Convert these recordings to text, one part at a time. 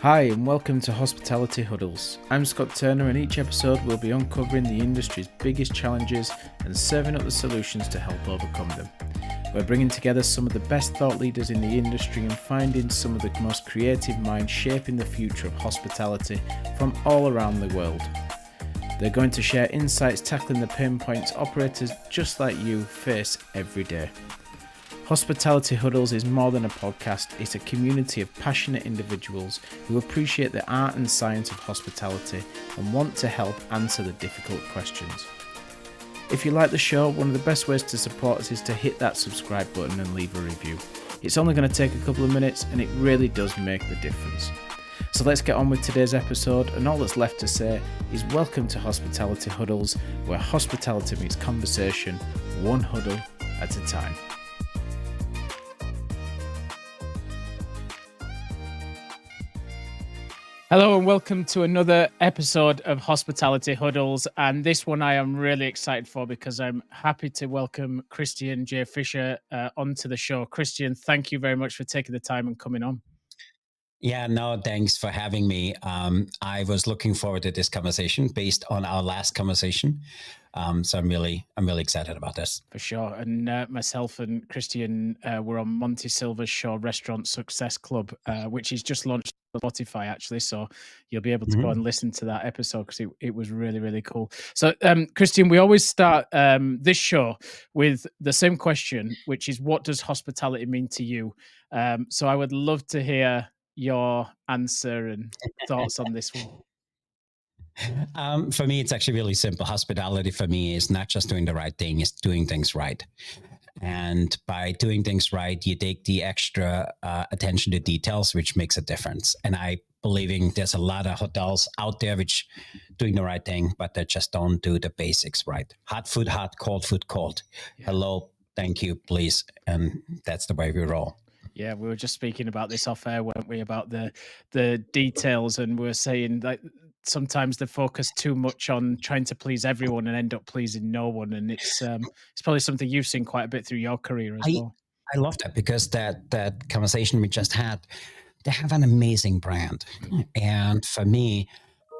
Hi and welcome to Hospitality Huddles. I'm Scot Turner and each episode we'll be uncovering the industry's biggest challenges and serving up the solutions to help overcome them. We're bringing together some of the best thought leaders in the industry and finding some of the most creative minds shaping the future of hospitality from all around the world. They're going to share insights tackling the pain points operators just like you face every day. Hospitality Huddles is more than a podcast, it's a community of passionate individuals who appreciate the art and science of hospitality and want to help answer the difficult questions. If you like the show, one of the best ways to support us is to hit that subscribe button and leave a review. It's only going to take a couple of minutes and it really does make the difference. So let's get on with today's episode, and all that's left to say is welcome to Hospitality Huddles, where hospitality meets conversation, one huddle at a time. Hello and welcome to another episode of Hospitality Huddles, and this one I am really excited for because I'm happy to welcome Christian J Fischer onto the show. Christian, thank you very much for taking the time and coming on. Yeah, no, thanks for having me. I was looking forward to this conversation based on our last conversation. So I'm really excited about this. For sure. And myself and Christian were on Monty Silver's show, Restaurant Success Club, which is just launched on Spotify, actually. So you'll be able to go and listen to that episode because it was really, really cool. So, Christian, we always start this show with the same question, which is, what does hospitality mean to you? So I would love to hear your answer and thoughts on this one. For me, it's actually really simple. Hospitality for me is not just doing the right thing, it's doing things right. And by doing things right, you take the extra attention to details, which makes a difference. And I believing there's a lot of hotels out there which doing the right thing, but they just don't do the basics right. Hot food, hot, cold food, cold. Yeah. Hello, thank you, please. And that's the way we roll. Yeah, we were just speaking about this off air, weren't we? About the details, and we're saying that sometimes they focus too much on trying to please everyone and end up pleasing no one. And it's probably something you've seen quite a bit through your career as well. I love that because that conversation we just had, they have an amazing brand, and for me,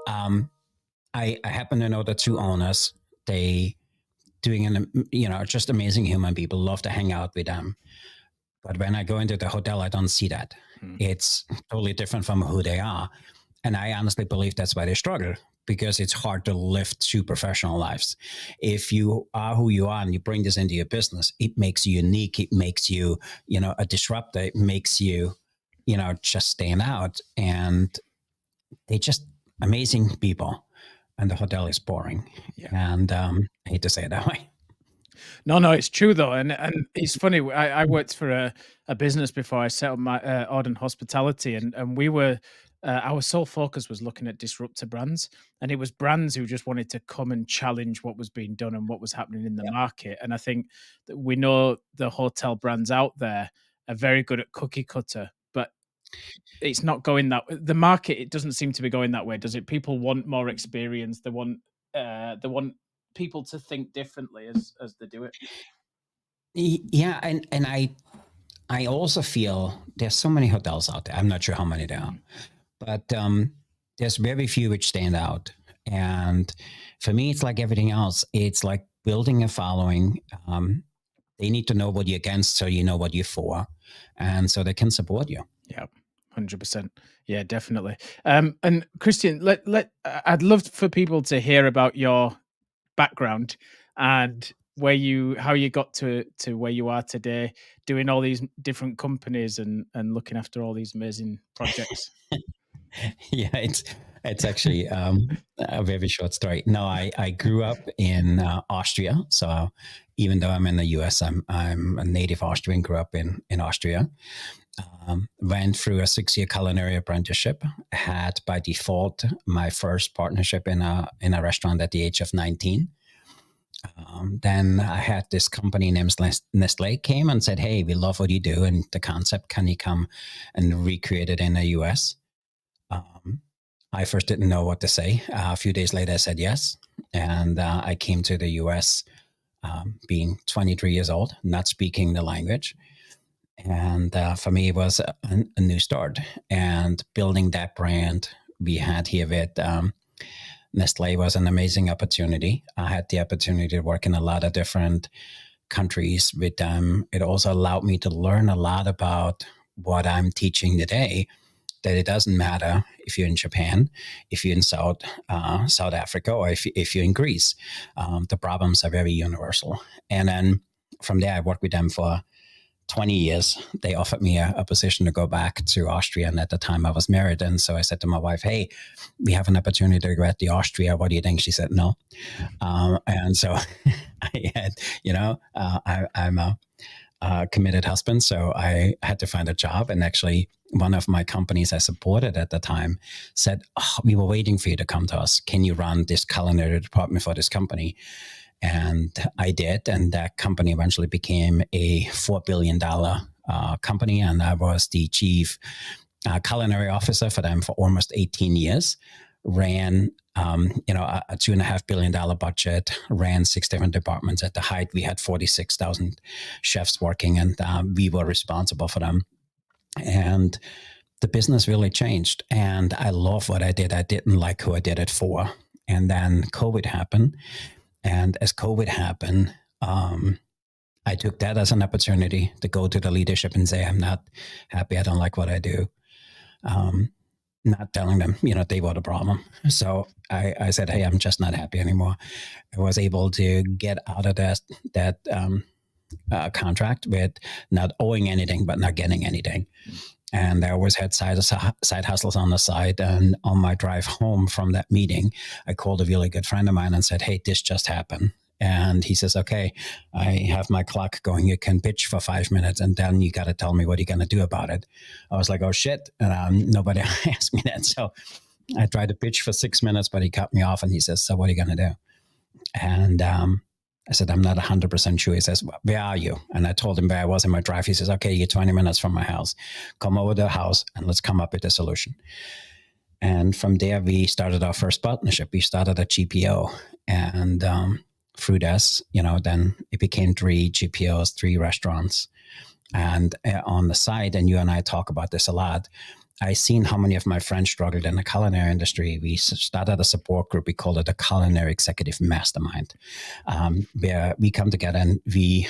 I happen to know the two owners. They doing just amazing human people. Love to hang out with them. But when I go into the hotel, I don't see that. It's totally different from who they are. And I honestly believe that's why they struggle, because it's hard to live two professional lives. If you are who you are and you bring this into your business, it makes you unique. It makes you, a disruptor. It makes you, just stand out. And they just amazing people. And the hotel is boring. Yeah. And I hate to say it that way. No, it's true though, and it's funny. I worked for a business before I set up my Ardent Hospitality, and we were our sole focus was looking at disruptor brands, and it was brands who just wanted to come and challenge what was being done and what was happening in the market. And I think that we know the hotel brands out there are very good at cookie cutter, but it's not going that. The market, it doesn't seem to be going that way, does it? People want more experience. They want people to think differently as they do it. Yeah, and I also feel there's so many hotels out there. I'm not sure how many there are, but there's very few which stand out. And for me, it's like everything else. It's like building a following. They need to know what you're against, so you know what you're for, and so they can support you. Yeah. 100%. Yeah, definitely. And Christian, I'd love for people to hear about your background and how you got to where you are today, doing all these different companies and looking after all these amazing projects. Yeah, it's actually a very short story. No, I grew up in Austria, so even though I'm in the US, I'm a native Austrian. Grew up in Austria. Went through a 6-year culinary apprenticeship. Had by default my first partnership in a restaurant at the age of 19. Then I had this company named Nestle came and said, "Hey, we love what you do and the concept. Can you come and recreate it in the US?" I first didn't know what to say. A few days later, I said yes, and I came to the US, being 23 years old, not speaking the language. And for me, it was a new start. And building that brand we had here with Nestle was an amazing opportunity. I had the opportunity to work in a lot of different countries with them. It also allowed me to learn a lot about what I'm teaching today. That it doesn't matter if you're in Japan, if you're in South Africa, or if you're in Greece. The problems are very universal. And then from there, I worked with them for 20 years. They offered me a position to go back to Austria. And at the time I was married. And so I said to my wife, hey, we have an opportunity to go back to Austria. What do you think? She said, no. And so I had, I'm a committed husband. So I had to find a job. And actually, one of my companies I supported at the time said, we were waiting for you to come to us. Can you run this culinary department for this company? And I did. And that company eventually became a $4 billion company. And I was the chief culinary officer for them for almost 18 years. Ran, a $2.5 billion budget, ran 6 different departments. At the height, we had 46,000 chefs working, and we were responsible for them. And the business really changed. And I love what I did. I didn't like who I did it for. And then COVID happened. And as COVID happened, I took that as an opportunity to go to the leadership and say, I'm not happy. I don't like what I do. Not telling them, they were the problem. So I said, hey, I'm just not happy anymore. I was able to get out of that contract with not owing anything, but not getting anything. And I always had side hustles on the side. And on my drive home from that meeting, I called a really good friend of mine and said, hey, this just happened. And he says, okay, I have my clock going. You can pitch for 5 minutes, and then you got to tell me what you're going to do about it. I was like, oh, shit. Nobody asked me that. So I tried to pitch for 6 minutes, but he cut me off, and he says, so what are you going to do? And I said, I'm not 100% sure. He says, where are you? And I told him where I was in my drive. He says, okay, you're 20 minutes from my house. Come over to the house, and let's come up with a solution. And from there, we started our first partnership. We started a GPO, and through this, then it became 3 GPOs, 3 restaurants. And on the side, and you and I talk about this a lot, I seen how many of my friends struggled in the culinary industry. We started a support group. We called it a Culinary Executive Mastermind, where we come together and we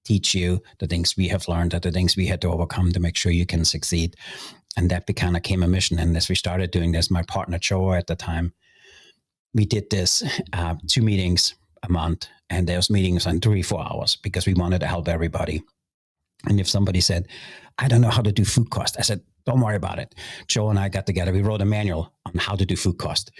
teach you the things we have learned, the things we had to overcome to make sure you can succeed. And that became a mission. And as we started doing this, my partner, Joe, at the time, we did this 2 meetings a month, and those meetings on 3-4 hours because we wanted to help everybody. And if somebody said, I don't know how to do food cost, I said, don't worry about it. Joe and I got together. We wrote a manual on how to do food cost.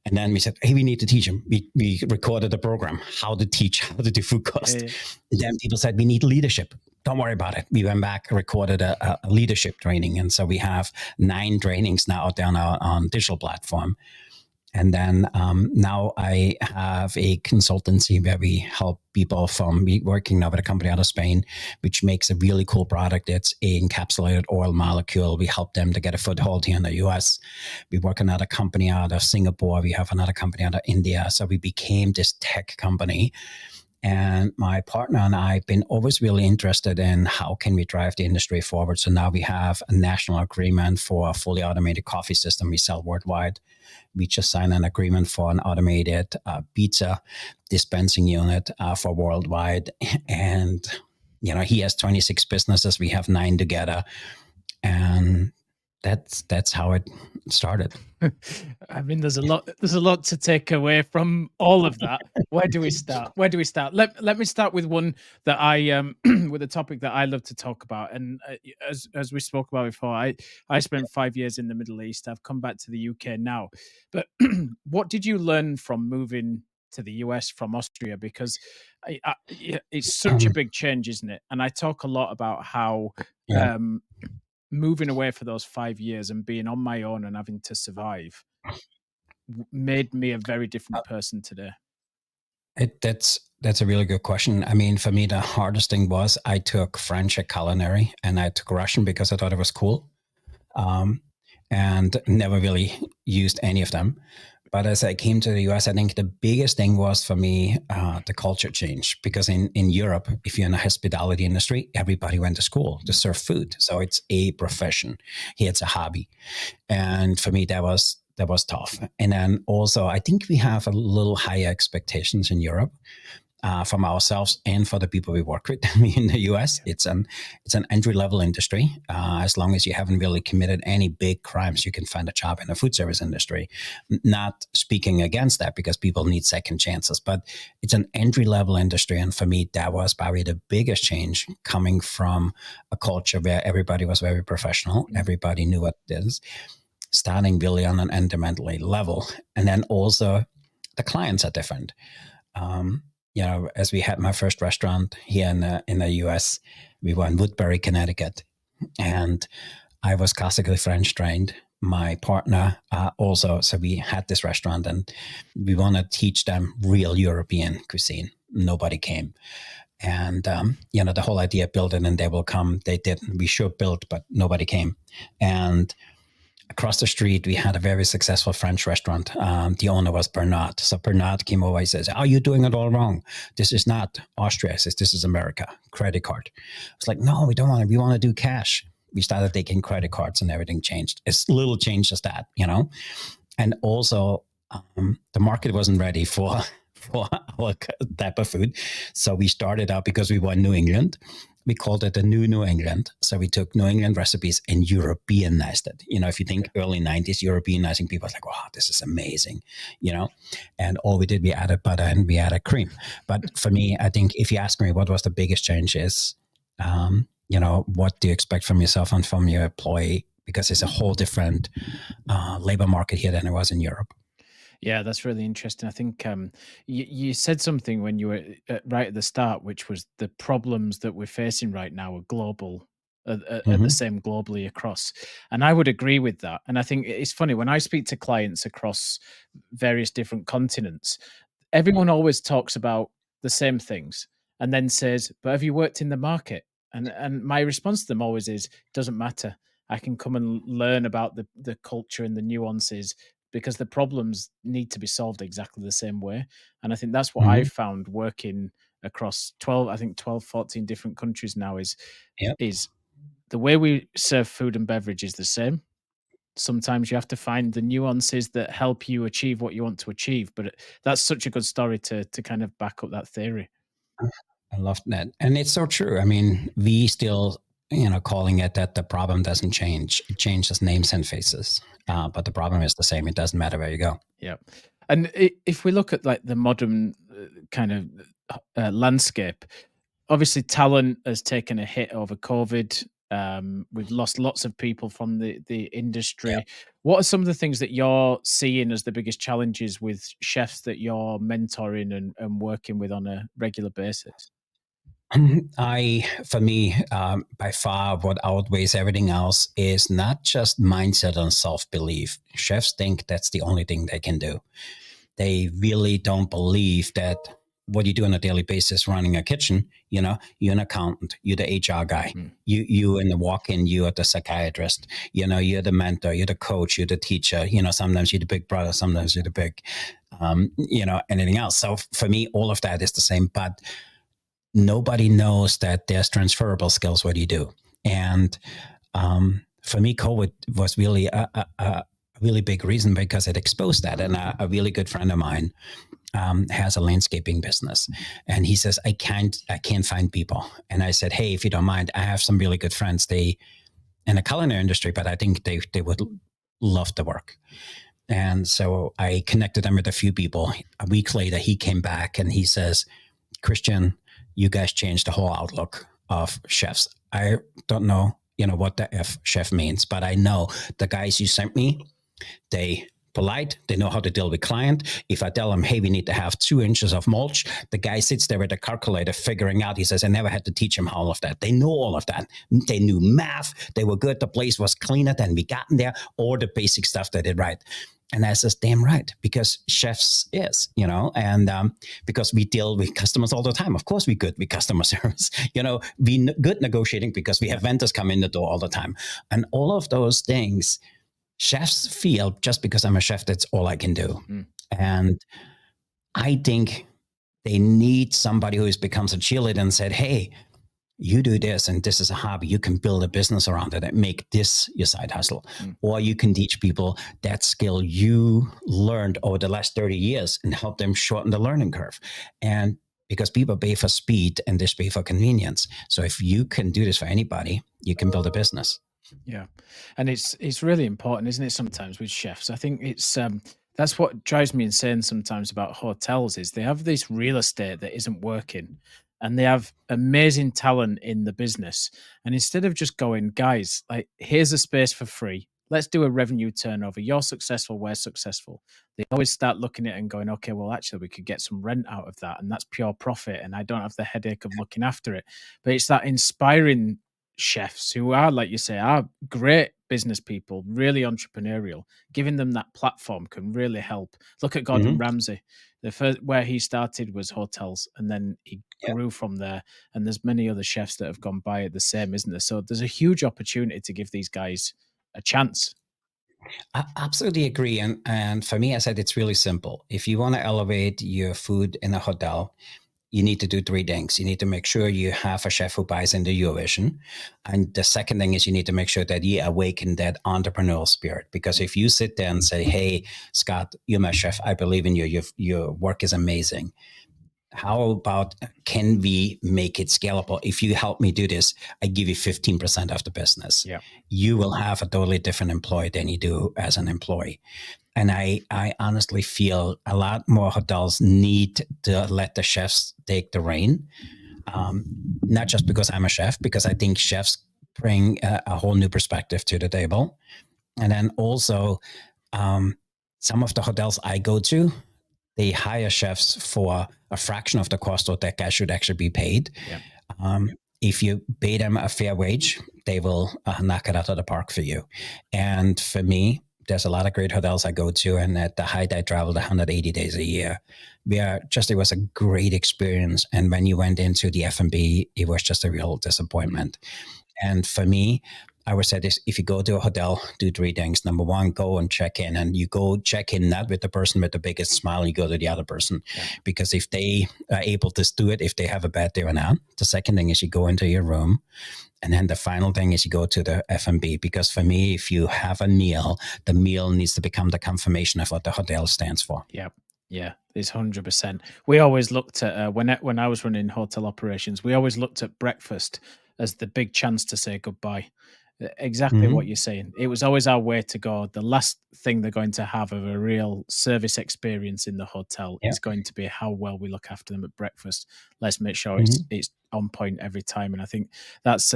And then we said, hey, we need to teach them. We recorded a program, how to do food cost. Yeah. And then people said, we need leadership. Don't worry about it. We went back, recorded a leadership training. And so we have 9 trainings now out there on digital platform. And then now I have a consultancy where we help people working now with a company out of Spain, which makes a really cool product. It's an encapsulated oil molecule. We help them to get a foothold here in the US. We work another company out of Singapore. We have another company out of India. So we became this tech company. And my partner and I have been always really interested in how can we drive the industry forward. So now we have a national agreement for a fully automated coffee system we sell worldwide. We just signed an agreement for an automated pizza dispensing unit for worldwide. And, he has 26 businesses. We have 9 together. And that's how it started. I mean, there's a lot to take away from all of that. Where do we start? Let me start with one that I with a topic that I love to talk about. And as we spoke about before, I spent 5 years in the Middle East. I've come back to the UK now. But what did you learn from moving to the US from Austria? Because it's such a big change, isn't it? And I talk a lot about how moving away for those 5 years and being on my own and having to survive made me a very different person today. That's a really good question. I mean, for me, the hardest thing was I took French at culinary and I took Russian because I thought it was cool, and never really used any of them. But as I came to the US, I think the biggest thing was for me the culture change. Because in Europe, if you're in the hospitality industry, everybody went to school to serve food. So it's a profession. Here it's a hobby. And for me, that was tough. And then also, I think we have a little higher expectations in Europe from ourselves and for the people we work with. In the US, it's an entry level industry. As long as you haven't really committed any big crimes, you can find a job in the food service industry. Not speaking against that, because people need second chances, but it's an entry level industry. And for me, that was probably the biggest change, coming from a culture where everybody was very professional, everybody knew what it is, starting really on an entry level. And then also the clients are different. As we had my first restaurant here in the US, we were in Woodbury, Connecticut, and I was classically French trained. My partner also, so we had this restaurant, and we want to teach them real European cuisine. Nobody came, and the whole idea, build it and they will come. They didn't. We sure built, but nobody came, and across the street, we had a very successful French restaurant. The owner was Bernard. So Bernard came over. He says, "Oh, you're doing it all wrong. This is not Austria. This is America. Credit card." It's like, "No, we don't want it. We want to do cash." We started taking credit cards, and everything changed. It's little change as that, And also, the market wasn't ready for our type of food. So we started out, because we were in New England, we called it the New England. So we took New England recipes and Europeanized it. If you think early 90s, Europeanizing, people was like, "Wow, this is amazing," And all we did, we added butter and we added cream. But for me, I think if you ask me what was the biggest change is, what do you expect from yourself and from your employee? Because it's a whole different labor market here than it was in Europe. Yeah, that's really interesting. I think you said something when you were right at the start, which was the problems that we're facing right now are global, are the Mm-hmm. same globally across. And I would agree with that. And I think it's funny when I speak to clients across various different continents, everyone always talks about the same things and then says, "But have you worked in the market?" And my response to them always is, "Doesn't matter. I can come and learn about the culture and the nuances because the problems need to be solved exactly the same way." And I think that's what Mm-hmm. I've found working across 12, I think 12, 14 different countries now Yep. is the way we serve food and beverage is the same. Sometimes you have to find the nuances that help you achieve what you want to achieve. But that's such a good story to kind of back up that theory. I love that. And it's so true. I mean, we still, calling it that the problem doesn't change. It changes names and faces. But the problem is the same. It doesn't matter where you go. Yeah. And if we look at like the modern kind of landscape, obviously talent has taken a hit over COVID. We've lost lots of people from the Yeah. industry. What are some of the things that you're seeing as the biggest challenges with chefs that you're mentoring and working with on a regular basis? For me, by far, what outweighs everything else is not just mindset and self belief. Chefs think that's the only thing they can do. They really don't believe that what you do on a daily basis running a kitchen, you're an accountant, you're the HR guy, Mm. you in the walk-in, you are the psychiatrist, you're the mentor, you're the coach, you're the teacher, sometimes you're the big brother, sometimes you're the big, anything else. So for me, all of that is the same, but nobody knows that there's transferable skills what you do. And for me, COVID was really a really big reason because it exposed that. And a really good friend of mine has a landscaping business, and he says, I can't find people. And I said, "Hey, if you don't mind, I have some really good friends. They in the culinary industry, but I think they would love the work." And so I connected them with a few people. A week later, he came back and he says, "Christian, you guys changed the whole outlook of chefs. I don't know, what the F chef means, but I know the guys you sent me, they polite, they know how to deal with client. If I tell them, hey, we need to have 2 inches of mulch, the guy sits there with a calculator figuring out. He says, I never had to teach him all of that. They know all of that. They knew math. They were good. The place was cleaner than we got in there, or the basic stuff they did right. And I says, damn right, because chefs is, and because we deal with customers all the time. Of course, we're good with customer service. We good negotiating because we have vendors come in the door all the time. And all of those things, chefs feel just because I'm a chef, that's all I can do. And I think they need somebody who becomes a cheerleader and said, hey, you do this and this is a hobby. You can build a business around it and make this your side hustle. Or you can teach people that skill you learned over the last 30 years and help them shorten the learning curve. And because people pay for speed and they pay for convenience. So if you can do this for anybody, you can build a business. Yeah, and it's really important, isn't it? Sometimes with chefs, I think it's that's what drives me insane sometimes about hotels is they have this real estate that isn't working, and they have amazing talent in the business, and instead of just going, guys, like here's a space for free, let's do a revenue turnover. You're successful, we're successful. They always start looking at it and going, okay, well, actually, we could get some rent out of that, and that's pure profit, and I don't have the headache of looking after it. But it's that inspiring chefs who are, like you say, are great business people, really entrepreneurial. Giving them that platform can really help. Look at Gordon Ramsay. The first where he started was hotels, and then he grew from there. And there's many other chefs that have gone by it the same, isn't there? So there's a huge opportunity to give these guys a chance. I absolutely agree. And for me, I said it's really simple. If you want to elevate your food in a hotel, you need to do three things. You need to make sure you have a chef who buys into your vision. And the second thing is you need to make sure that you awaken that entrepreneurial spirit. Because if you sit there and say, hey, Scott, you're my chef, I believe in you, your work is amazing. How about, can we make it scalable? If you help me do this, I give you 15% of the business. Yeah. You will have a totally different employee than you do as an employee. And I honestly feel a lot more hotels need to let the chefs take the reign. Not just because I'm a chef, because I think chefs bring a whole new perspective to the table. And then also, some of the hotels I go to, they hire chefs for a fraction of the cost what that guy should actually be paid. Yeah. If you pay them a fair wage, they will knock it out of the park for you. And for me, there's a lot of great hotels I go to, and at the height, I traveled 180 days a year. It was a great experience. And when you went into the F&B, it was just a real disappointment. And for me, I would say this: if you go to a hotel, do three things. Number one, go and check in, and you go check in not with the person with the biggest smile. You go to the other person, because if they are able to do it, if they have a bad day or not. The second thing is you go into your room. And then the final thing is you go to the F&B, because for me, if you have a meal, the meal needs to become the confirmation of what the hotel stands for. Yeah, it's 100%. We always looked at, when I was running hotel operations, we always looked at breakfast as the big chance to say goodbye. Exactly what you're saying. It was always our way to go. The last thing they're going to have of a real service experience in the hotel is going to be how well we look after them at breakfast. Let's make sure it's on point every time. And I think that's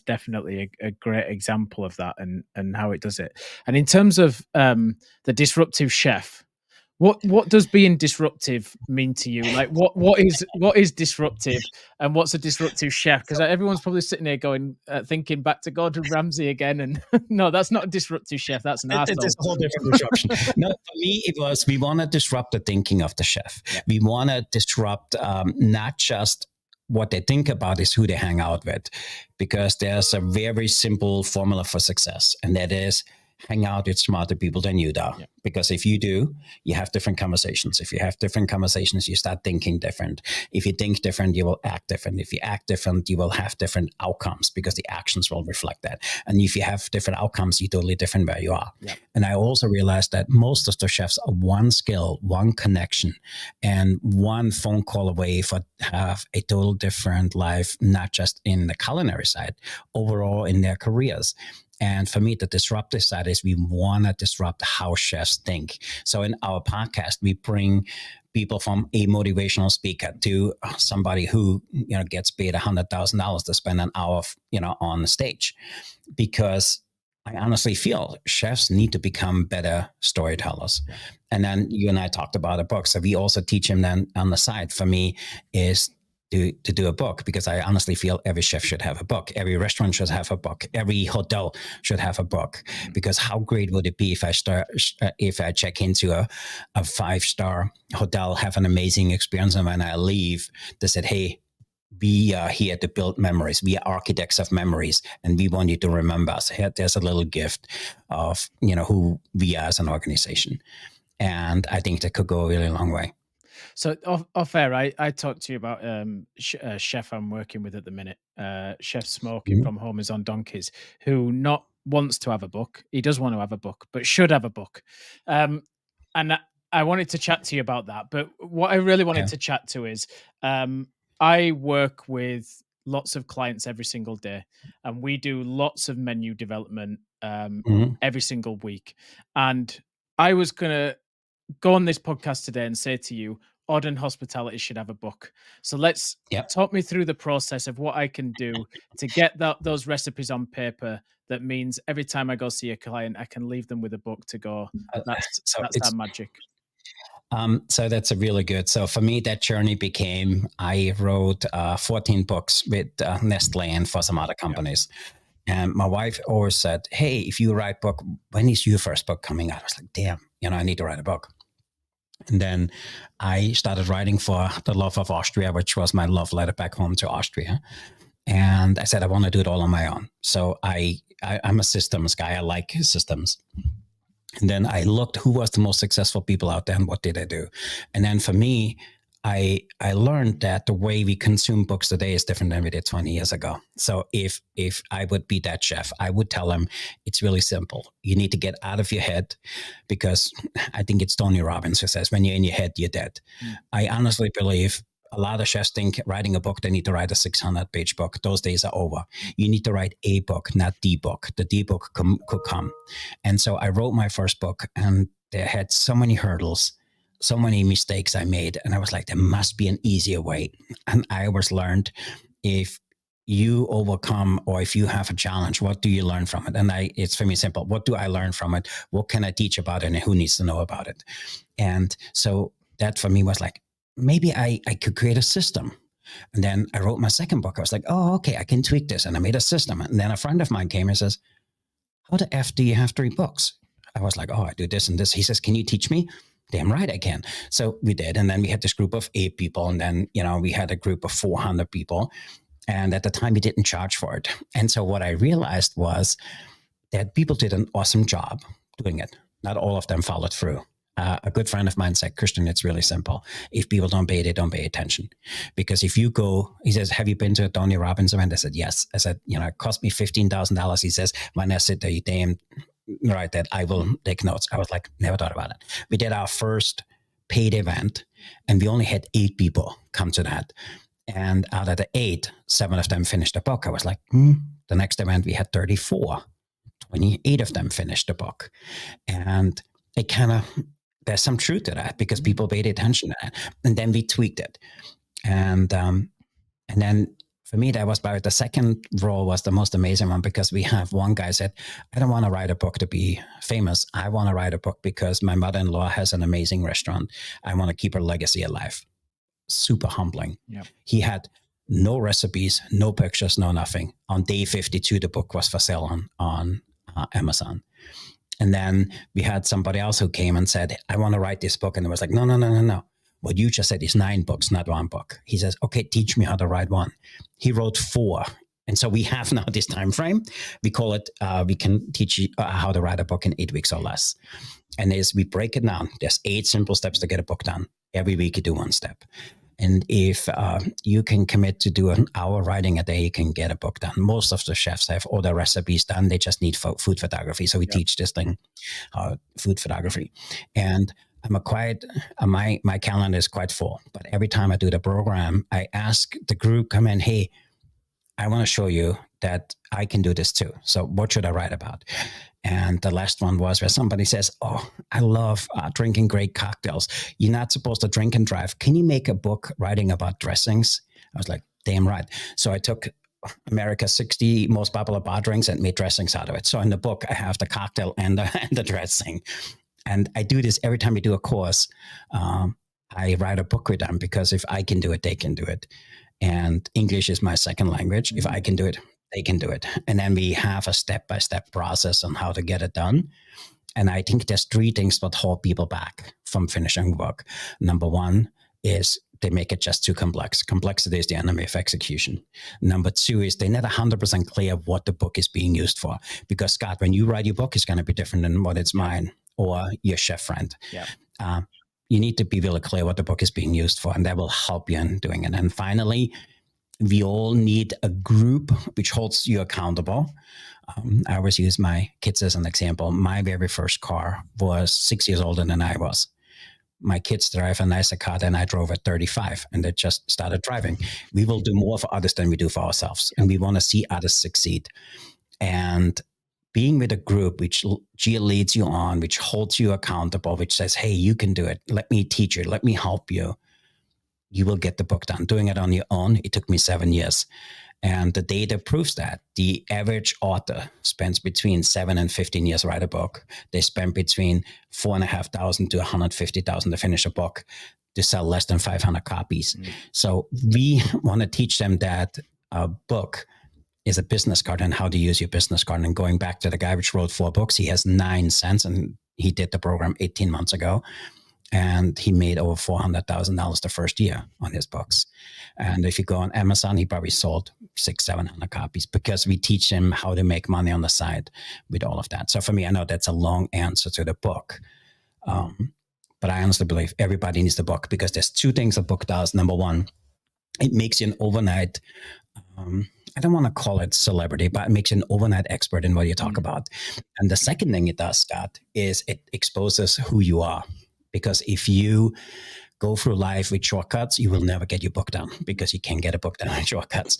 definitely a great example of that and how it does it. And in terms of the disruptive chef, what does being disruptive mean to you? Like what is disruptive, and what's a disruptive chef? Because everyone's probably sitting there going, thinking back to Gordon Ramsay again, and no, that's not a disruptive chef. That's an arsehole. It's a whole different disruption. No, for me, it was, we want to disrupt the thinking of the chef. Yeah. We want to disrupt not just what they think about, is who they hang out with, because there's a very simple formula for success, and that is hang out with smarter people than you do. Yeah. Because if you do, you have different conversations. If you have different conversations, you start thinking different. If you think different, you will act different. If you act different, you will have different outcomes, because the actions will reflect that. And if you have different outcomes, you're totally different where you are. Yeah. And I also realized that most of the chefs are one skill, one connection, and one phone call away for have a total different life, not just in the culinary side, overall in their careers. And for me, the disruptive side is we want to disrupt how chefs think. So in our podcast, we bring people from a motivational speaker to somebody who, gets paid $100,000 to spend an hour, on the stage, because I honestly feel chefs need to become better storytellers. Yeah. And then you and I talked about a book. So we also teach him then on the side. For me, is to do a book, because I honestly feel every chef should have a book. Every restaurant should have a book. Every hotel should have a book. Because how great would it be if I check into a 5-star hotel, have an amazing experience, and when I leave, they said, hey, we are here to build memories. We are architects of memories, and we want you to remember us. Here, there's a little gift of who we are as an organization, and I think that could go a really long way. So off air, I talked to you about chef I'm working with at the minute, Chef Smoking Mhm. from Home is on Donkeys, who not wants to have a book. He does want to have a book, but should have a book. And I wanted to chat to you about that. But what I really wanted Yeah. to chat to is I work with lots of clients every single day, and we do lots of menu development Mhm. every single week. And I was gonna go on this podcast today and say to you, Auden Hospitality should have a book. So let's Yep. talk me through the process of what I can do to get those recipes on paper. That means every time I go see a client, I can leave them with a book to go. Uh, So That's our it's magic. so that's a really good. So for me, that journey became I wrote 14 books with Nestle and for some other Yeah. companies. And my wife always said, "Hey, if you write book, when is your first book coming out?" I was like, "Damn, I need to write a book." And then I started writing for The Love of Austria, which was my love letter back home to Austria. And I said, I want to do it all on my own. So I'm a systems guy. I like systems. And then I looked who was the most successful people out there and what did they do. And then for me, I learned that the way we consume books today is different than we did 20 years ago. So if I would be that chef, I would tell him it's really simple. You need to get out of your head, because I think it's Tony Robbins who says when you're in your head, you're dead. Mm. I honestly believe a lot of chefs think writing a book, they need to write a 600-page book. Those days are over. You need to write a book, not the book. The D book could come. And so I wrote my first book, and they had so many hurdles, so many mistakes I made. And I was like, there must be an easier way. And I always learned, if you overcome or if you have a challenge, what do you learn from it? And it's for me simple. What do I learn from it? What can I teach about it? And who needs to know about it? And so that for me was like, maybe I could create a system. And then I wrote my second book. I was like, oh, okay, I can tweak this. And I made a system. And then a friend of mine came and says, how the F do you have 3 books? I was like, oh, I do this and this. He says, can you teach me? Damn right I can. So we did. And then we had this group of 8 people. And then, we had a group of 400 people. And at the time, we didn't charge for it. And so what I realized was that people did an awesome job doing it. Not all of them followed through. A good friend of mine said, Christian, it's really simple. If people don't pay, they don't pay attention. Because if you go, he says, have you been to a Tony Robbins event? I said, yes. I said, it cost me $15,000. He says, when I sit there, you damn right that I will take notes. I was like, never thought about it. We did our first paid event, and we only had 8 people come to that. And out of the 8, 7 of them finished the book. I was like, The next event, we had 34. 28 of them finished the book. And it kind of, there's some truth to that, because people paid attention to that. And then we tweaked it. And then for me, that was about the second role was the most amazing one, because we have one guy said, I don't want to write a book to be famous. I want to write a book because my mother-in-law has an amazing restaurant. I want to keep her legacy alive. Super humbling. Yeah. He had no recipes, no pictures, no nothing. On day 52, the book was for sale on Amazon. And then we had somebody else who came and said, I want to write this book. And it was like, no. What you just said is 9 books, not 1 book. He says, okay, teach me how to write 1. He wrote 4. And so we have now this time frame. We call it, we can teach you how to write a book in 8 weeks or less. And we break it down. There's 8 simple steps to get a book done. Every week you do 1 step. And if you can commit to do an hour writing a day, you can get a book done. Most of the chefs have all their recipes done. They just need food photography. So we teach this thing, food photography. And my calendar is quite full. But every time I do the program, I ask the group, come in, hey, I want to show you that I can do this too. So what should I write about? And the last one was where somebody says, oh, I love drinking great cocktails. You're not supposed to drink and drive. Can you make a book writing about dressings? I was like, damn right. So I took America's 60 most popular bar drinks and made dressings out of it. So in the book, I have the cocktail and the dressing. And I do this every time we do a course. I write a book with them, because if I can do it, they can do it. And English is my second language. If I can do it, they can do it. And then we have a step-by-step process on how to get it done. And I think there's 3 things that hold people back from finishing work. Number 1 is they make it just too complex. Complexity is the enemy of execution. Number two is they're not 100% clear what the book is being used for. Because Scott, when you write your book, it's going to be different than what it's mine or your chef friend. Yeah. You need to be really clear what the book is being used for, and that will help you in doing it. And finally, we all need a group which holds you accountable. I always use my kids as an example. My very first car was 6 years older than I was. My kids drive a nicer car than I drove at 35, and they just started driving. We will do more for others than we do for ourselves, and we want to see others succeed. And being with a group which leads you on, which holds you accountable, which says, hey, you can do it. Let me teach you. Let me help you. You will get the book done. Doing it on your own, it took me 7 years. And the data proves that. The average author spends between 7 and 15 years to write a book. They spend between $4,500 to $150,000 to finish a book, to sell less than 500 copies. So we want to teach them that a book is a business card and how to use your business card. And going back to the guy which wrote 4 books, he has 9 cents, and he did the program 18 months ago. And he made over $400,000 the first year on his books. And if you go on Amazon, he probably sold 600-700 copies, because we teach him how to make money on the side with all of that. So for me, I know that's a long answer to the book. But I honestly believe everybody needs the book, because there's 2 things a book does. Number one, it makes you an overnight, I don't want to call it celebrity, but it makes you an overnight expert in what you talk about. And the second thing it does, Scott, is it exposes who you are. Because if you go through life with shortcuts, you will never get your book done, because you can't get a book done with shortcuts.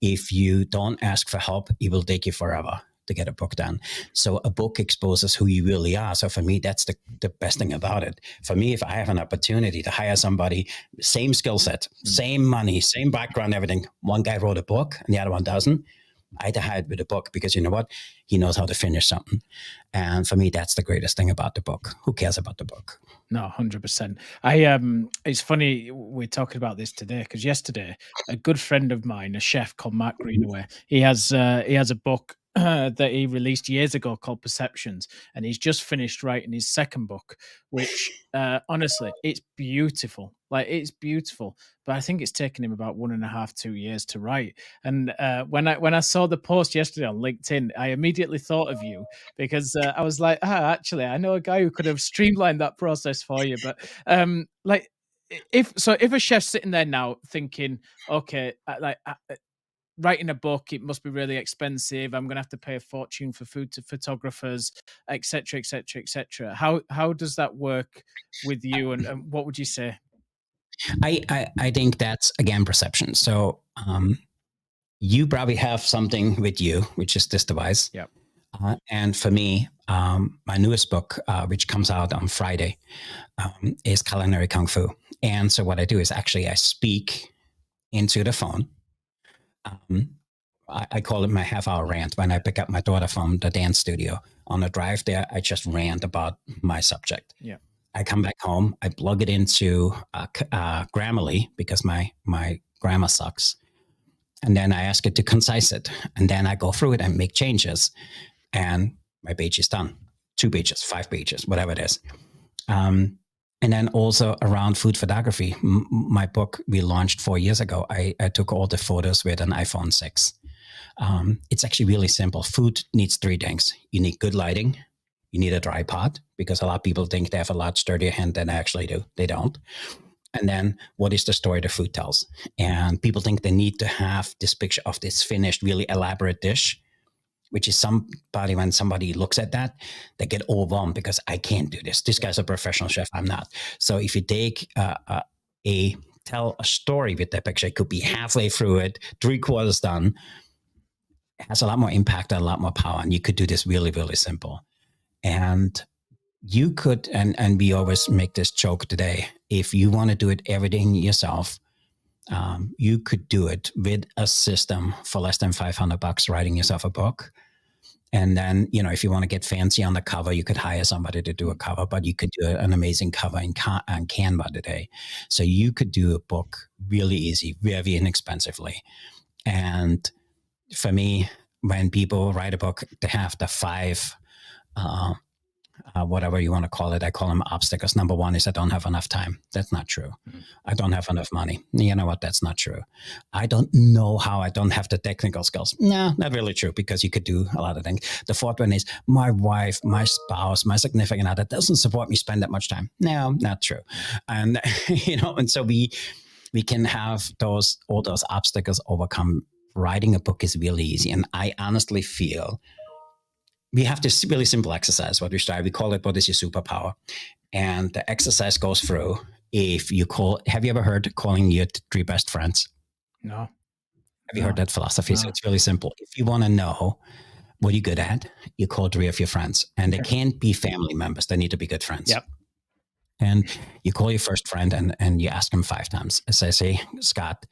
If you don't ask for help, it will take you forever to get a book done. So a book exposes who you really are. So for me, that's the best thing about it. For me, if I have an opportunity to hire somebody, same skill set, same money, same background, everything, one guy wrote a book and the other one doesn't, I'd hire with a book, because you know what? He knows how to finish something. And for me, that's the greatest thing about the book. Who cares about the book? No, 100%. It's funny we're talking about this today, because yesterday a good friend of mine, a chef called Mark Greenaway, he has a book that he released years ago called Perceptions, and he's just finished writing his second book, which honestly, it's beautiful. Like, it's beautiful, but I think it's taken him about 1.5, 2 years to write. And when I saw the post yesterday on LinkedIn, I immediately thought of you, because I was like, actually, I know a guy who could have streamlined that process for you. But like, if a chef's sitting there now thinking, okay, writing a book, it must be really expensive, I'm going to have to pay a fortune for food to photographers, etc., etc., etc. How does that work with you, and what would you say? I think that's, again, perception. So you probably have something with you, which is this device. Yep. And for me, my newest book, which comes out on Friday, is Culinary Kung Fu. And so what I do is actually I speak into the phone. I call it my half-hour rant. When I pick up my daughter from the dance studio, on the drive there, I just rant about my subject. Yeah. I come back home, I plug it into Grammarly, because my grammar sucks. And then I ask it to concise it. And then I go through it and make changes. And my page is done. 2 pages, 5 pages, whatever it is. And then also around food photography, my book we launched 4 years ago. I took all the photos with an iPhone 6. It's actually really simple. Food needs 3 things. You need good lighting. You need a tripod, because a lot of people think they have a lot sturdier hand than they actually do. They don't. And then what is the story the food tells? And people think they need to have this picture of this finished, really elaborate dish, which is when somebody looks at that, they get overwhelmed, because I can't do this. This guy's a professional chef. I'm not. So if you take tell a story with that picture, it could be halfway through it, 3/4 done. It has a lot more impact and a lot more power. And you could do this really, really simple. And you could, and we always make this joke today, if you want to do it everything yourself, you could do it with a system for less than $500 writing yourself a book. And then, if you want to get fancy on the cover, you could hire somebody to do a cover, but you could do an amazing cover on Canva today. So you could do a book really easy, very inexpensively. And for me, when people write a book, they have the 5 whatever you want to call it. I call them obstacles. Number one is I don't have enough time. That's not true. I don't have enough money. You know what? That's not true. I don't know how. I don't have the technical skills. No, not really true, because you could do a lot of things. The fourth one is my wife, my spouse, my significant other doesn't support me spend that much time. No, not true. And, and so we can have all those obstacles overcome. Writing a book is really easy. And I honestly feel we have this really simple exercise, what we start. We call it, what is your superpower? And the exercise goes through, have you ever heard calling your 3 best friends? No. Have you heard that philosophy? No. So it's really simple. If you want to know what you're good at, you call 3 of your friends. And they can't be family members. They need to be good friends. Yep. And you call your first friend and you ask him 5 times. So I say, Scott,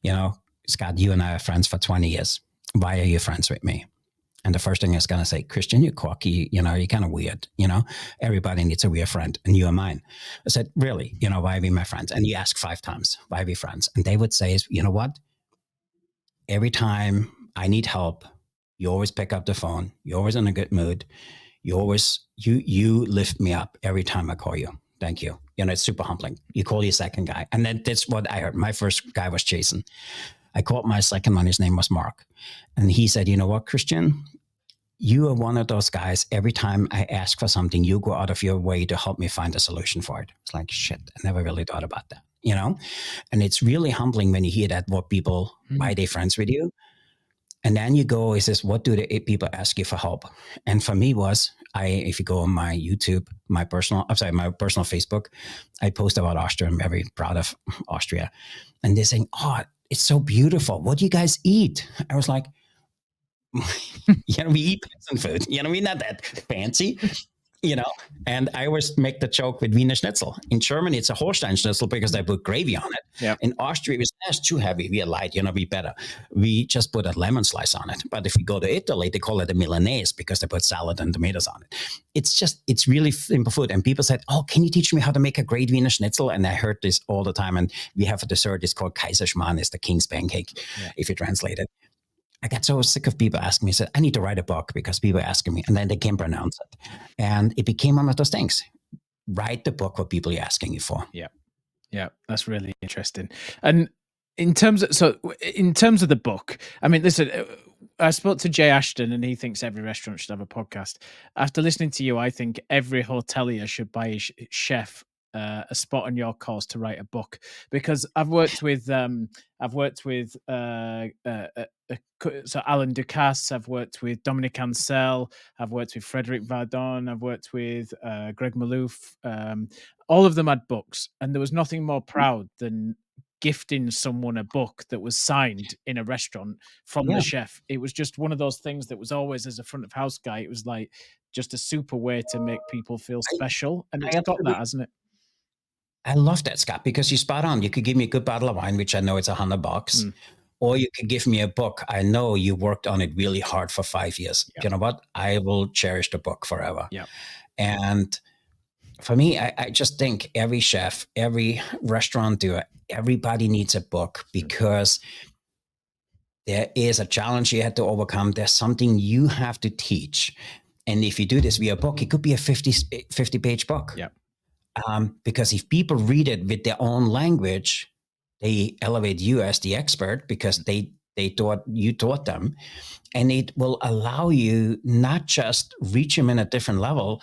you and I are friends for 20 years. Why are you friends with me? And the first thing is going to say, Christian, you're quirky, you're kind of weird, everybody needs a weird friend, and you are mine. I said, really, why are we my friends? And you ask 5 times, why are we friends? And they would say, you know what? Every time I need help, you always pick up the phone. You're always in a good mood. You lift me up every time I call you. Thank you. It's super humbling. You call your second guy. And then that's what I heard. My first guy was Jason. I called my second one. His name was Mark. And he said, you know what, Christian? You are one of those guys. Every time I ask for something, you go out of your way to help me find a solution for it. It's like, shit, I never really thought about that, And it's really humbling when you hear that, why they friends with you. And then you go, he says, what do the people ask you for help? And for me if you go on my YouTube, my personal Facebook, I post about Austria. I'm very proud of Austria. And they're saying, oh, it's so beautiful. What do you guys eat? I was like, we eat peasant food. We're not that fancy, And I always make the joke with Wiener Schnitzel. In Germany, it's a Holstein Schnitzel because they put gravy on it. Yeah. In Austria, it's too heavy. We are light, we better. We just put a lemon slice on it. But if you go to Italy, they call it a Milanese because they put salad and tomatoes on it. It's really simple food. And people said, oh, can you teach me how to make a great Wiener Schnitzel? And I heard this all the time. And we have a dessert. It's called Kaiserschmarrn. It's the king's pancake, if you translate it. I got so sick of people asking me, I said, I need to write a book because people are asking me, and then they can't pronounce it. And it became one of those things. Write the book what people are asking you for. Yeah. Yeah. That's really interesting. And in terms of the book, I mean, listen, I spoke to Jay Ashton and he thinks every restaurant should have a podcast. After listening to you, I think every hotelier should buy a chef a spot on your course to write a book, because I've worked with so Alan Ducasse, I've worked with Dominic Ansel, I've worked with Frederic Vardon, I've worked with Greg Malouf. All of them had books, and there was nothing more proud than gifting someone a book that was signed in a restaurant from the chef. It was just one of those things that was always, as a front of house guy, it was like just a super way to make people feel special. And it's got that, hasn't it? I love that, Scott, because you're spot on. You could give me a good bottle of wine, which I know it's $100, or you could give me a book. I know you worked on it really hard for 5 years. Yep. You know what? I will cherish the book forever. Yeah. And for me, I just think every chef, every restaurateur, everybody needs a book, because there is a challenge you have to overcome. There's something you have to teach. And if you do this via book, it could be a 50-page book. Yeah. Because if people read it with their own language, they elevate you as the expert because they thought you taught them, and it will allow you not just reach them in a different level,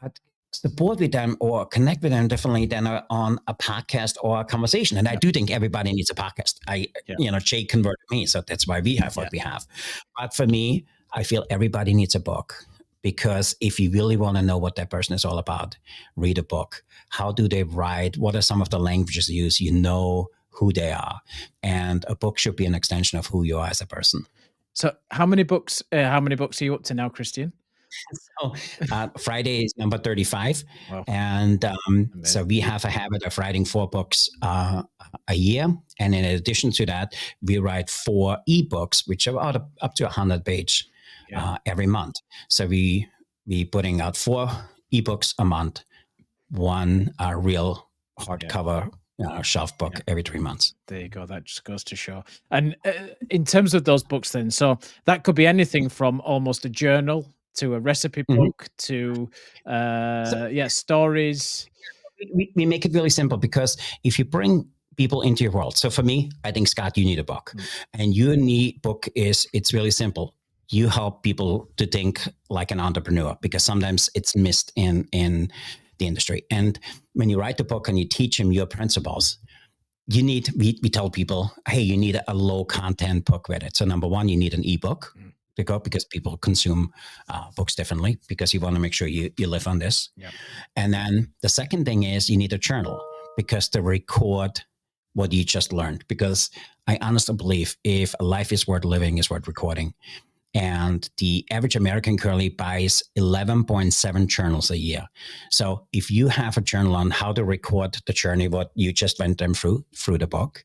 but support with them or connect with them differently than on a podcast or a conversation. And I do think everybody needs a podcast. Jay converted me, so that's why we have what we have. But for me, I feel everybody needs a book. Because if you really want to know what that person is all about, read a book. How do they write? What are some of the languages they use? You know who they are. And a book should be an extension of who you are as a person. So how many books are you up to now, Christian? So Friday is number 35. Wow. And so we have a habit of writing 4 books a year. And in addition to that, we write 4 ebooks, which are up to 100 pages. Every month. So we putting out 4 ebooks a month, 1 real hardcover shelf book every 3 months. There you go. That just goes to show. And in terms of those books then, so that could be anything from almost a journal to a recipe Mhm. book to So stories. we make it really simple, because if you bring people into your world, so for me, I think, Scott, you need a book. And your need book it's really simple. You help people to think like an entrepreneur, because sometimes it's missed in the industry. And when you write the book and you teach them your principles, we tell people, hey, you need a low content book with it. So number one, you need an ebook to go, because people consume books differently, because you want to make sure you live on this. Yeah. And then the second thing is you need a journal, because to record what you just learned. Because I honestly believe if a life is worth living, is worth recording. And the average American currently buys 11.7 journals a year. So if you have a journal on how to record the journey, what you just went them through the book,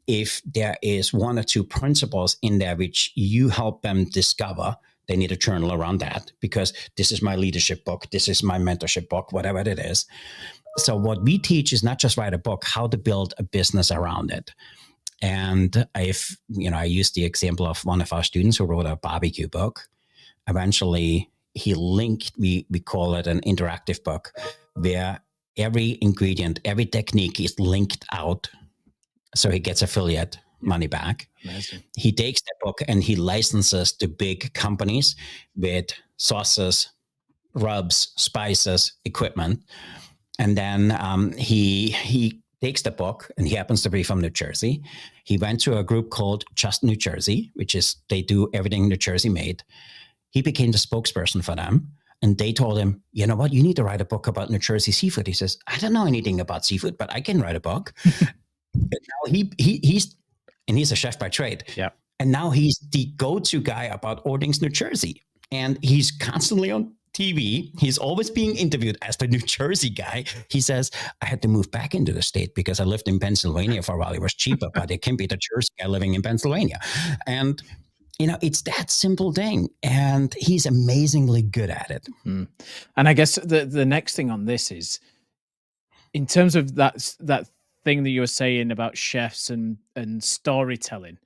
if there is one or two principles in there which you help them discover, they need a journal around that, because this is my leadership book, this is my mentorship book, whatever it is. So what we teach is not just write a book, how to build a business around it. And I used the example of one of our students who wrote a barbecue book. Eventually, he linked, we call it an interactive book, where every ingredient, every technique is linked out. So he gets affiliate money back. Amazing. He takes that book and he licenses to big companies with sauces, rubs, spices, equipment. And then he takes the book, and he happens to be from New Jersey. He went to a group called Just New Jersey, which is, they do everything New Jersey made. He became the spokesperson for them. And they told him, you know what, you need to write a book about New Jersey seafood. He says, I don't know anything about seafood, but I can write a book. And now he's a chef by trade. Yeah. And now he's the go-to guy about all things New Jersey. And he's constantly on TV. He's always being interviewed as the New Jersey guy. He says, I had to move back into the state because I lived in Pennsylvania for a while. It was cheaper, but it can be the Jersey guy living in Pennsylvania. And, it's that simple thing. And he's amazingly good at it. And I guess the next thing on this is, in terms of that thing that you were saying about chefs and storytelling,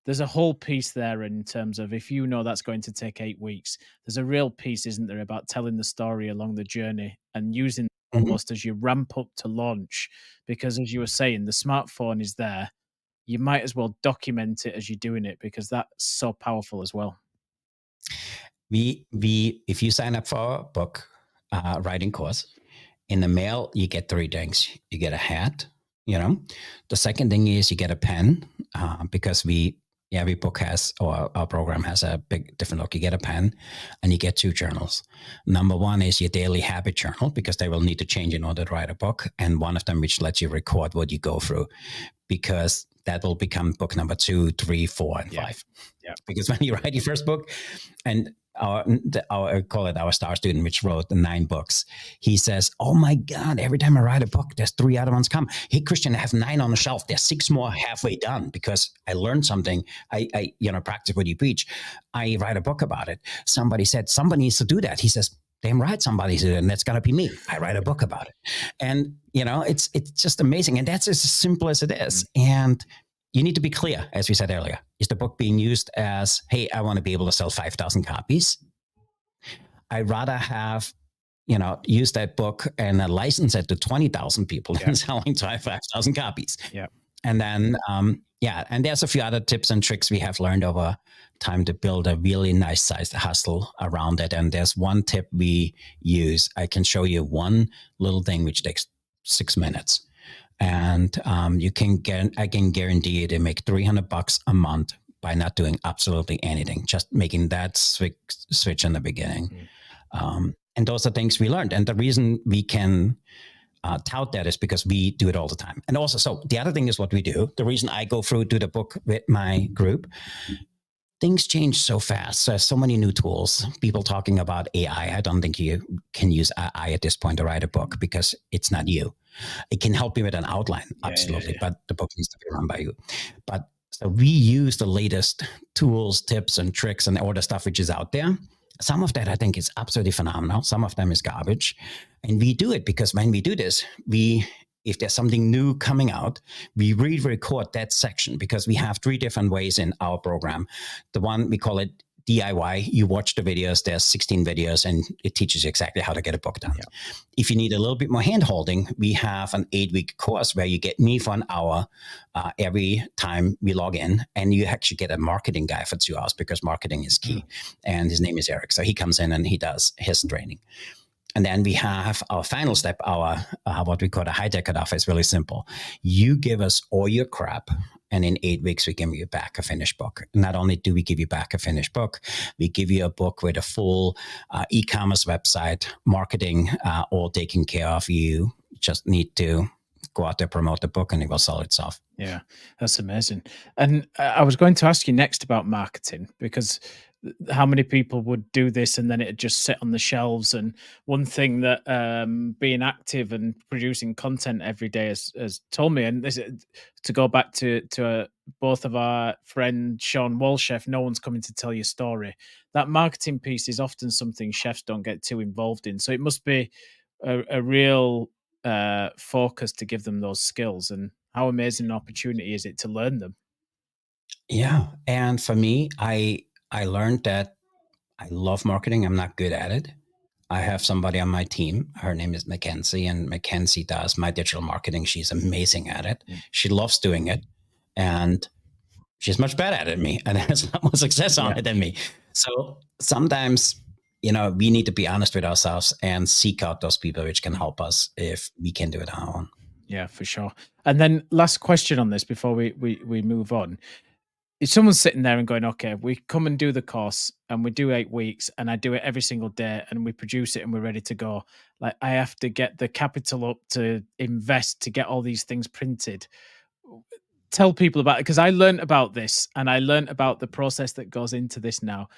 there's a whole piece there in terms of, if you know that's going to take 8 weeks, there's a real piece, isn't there, about telling the story along the journey and using almost as you ramp up to launch. Because as you were saying, the smartphone is there. You might as well document it as you're doing it, because that's so powerful as well. If you sign up for our book writing course, in the mail, you get 3 things. You get a hat, The second thing is you get a pen, because every book has, or our program has a big different look. You get a pen and you get 2 journals. Number one is your daily habit journal, because they will need to change in order to write a book. And one of them which lets you record what you go through, because that will become book number 2, 3, 4, and 5. Yeah. Because when you write your first book, and I call it our star student, which wrote the 9 books. He says, oh my God, every time I write a book, there's 3 other ones come. Hey, Christian, I have 9 on the shelf. There's 6 more halfway done, because I learned something. I practice what you preach. I write a book about it. Somebody said, somebody needs to do that. He says, damn right, somebody's doing it, and that's going to be me. I write a book about it. And, it's just amazing. And that's as simple as it is. And you need to be clear, as we said earlier. Is the book being used as, hey, I want to be able to sell 5,000 copies? I'd rather have, use that book and license it to 20,000 people than selling 5,000 copies. Yeah. And then, and there's a few other tips and tricks we have learned over time to build a really nice sized hustle around it. And there's one tip we use. I can show you one little thing which takes 6 minutes. And I can guarantee you to make $300 a month by not doing absolutely anything, just making that switch in the beginning. And those are things we learned. And the reason we can tout that is because we do it all the time. And also, so the other thing is what we do. The reason I go through to the book with my group, things change so fast. So there's so many new tools. People talking about AI. I don't think you can use AI at this point to write a book, because it's not you. It can help you with an outline, absolutely, but the book needs to be run by you. But so we use the latest tools, tips, and tricks, and all the stuff which is out there. Some of that I think is absolutely phenomenal. Some of them is garbage. And we do it because when we do this, if there's something new coming out, we re-record that section, because we have 3 different ways in our program. The one, we call it DIY. You watch the videos. There's 16 videos, and it teaches you exactly how to get a book done. Yeah. If you need a little bit more hand holding, we have an 8-week course where you get me for an hour every time we log in, and you actually get a marketing guy for 2 hours because marketing is key. And his name is Eric. So he comes in and he does his training. And then we have our final step, our what we call a hijacker offer is really simple. You give us all your crap, and in 8 weeks, we give you back a finished book. Not only do we give you back a finished book, we give you a book with a full e-commerce website, marketing, all taken care of. You just need to go out there, promote the book, and it will sell itself. Yeah, that's amazing. And I was going to ask you next about marketing, because how many people would do this and then it'd just sit on the shelves? And one thing that being active and producing content every day has told me, and this, to go back to both of our friend Sean Walchef, no one's coming to tell your story. That marketing piece is often something chefs don't get too involved in. So it must be a real focus to give them those skills. And how amazing an opportunity is it to learn them? Yeah. And for me, I learned that I love marketing. I'm not good at it. I have somebody on my team. Her name is Mackenzie, and Mackenzie does my digital marketing. She's amazing at it. She loves doing it, and she's much better at it than me, and has a lot more success on it than me. So sometimes, we need to be honest with ourselves and seek out those people which can help us if we can do it on our own. Yeah, for sure. And then last question on this before we move on. If someone's sitting there and going, okay, we come and do the course and we do 8 weeks and I do it every single day and we produce it and we're ready to go. Like, I have to get the capital up to invest to get all these things printed. Tell people about it, because I learned about this and I learned about the process that goes into this now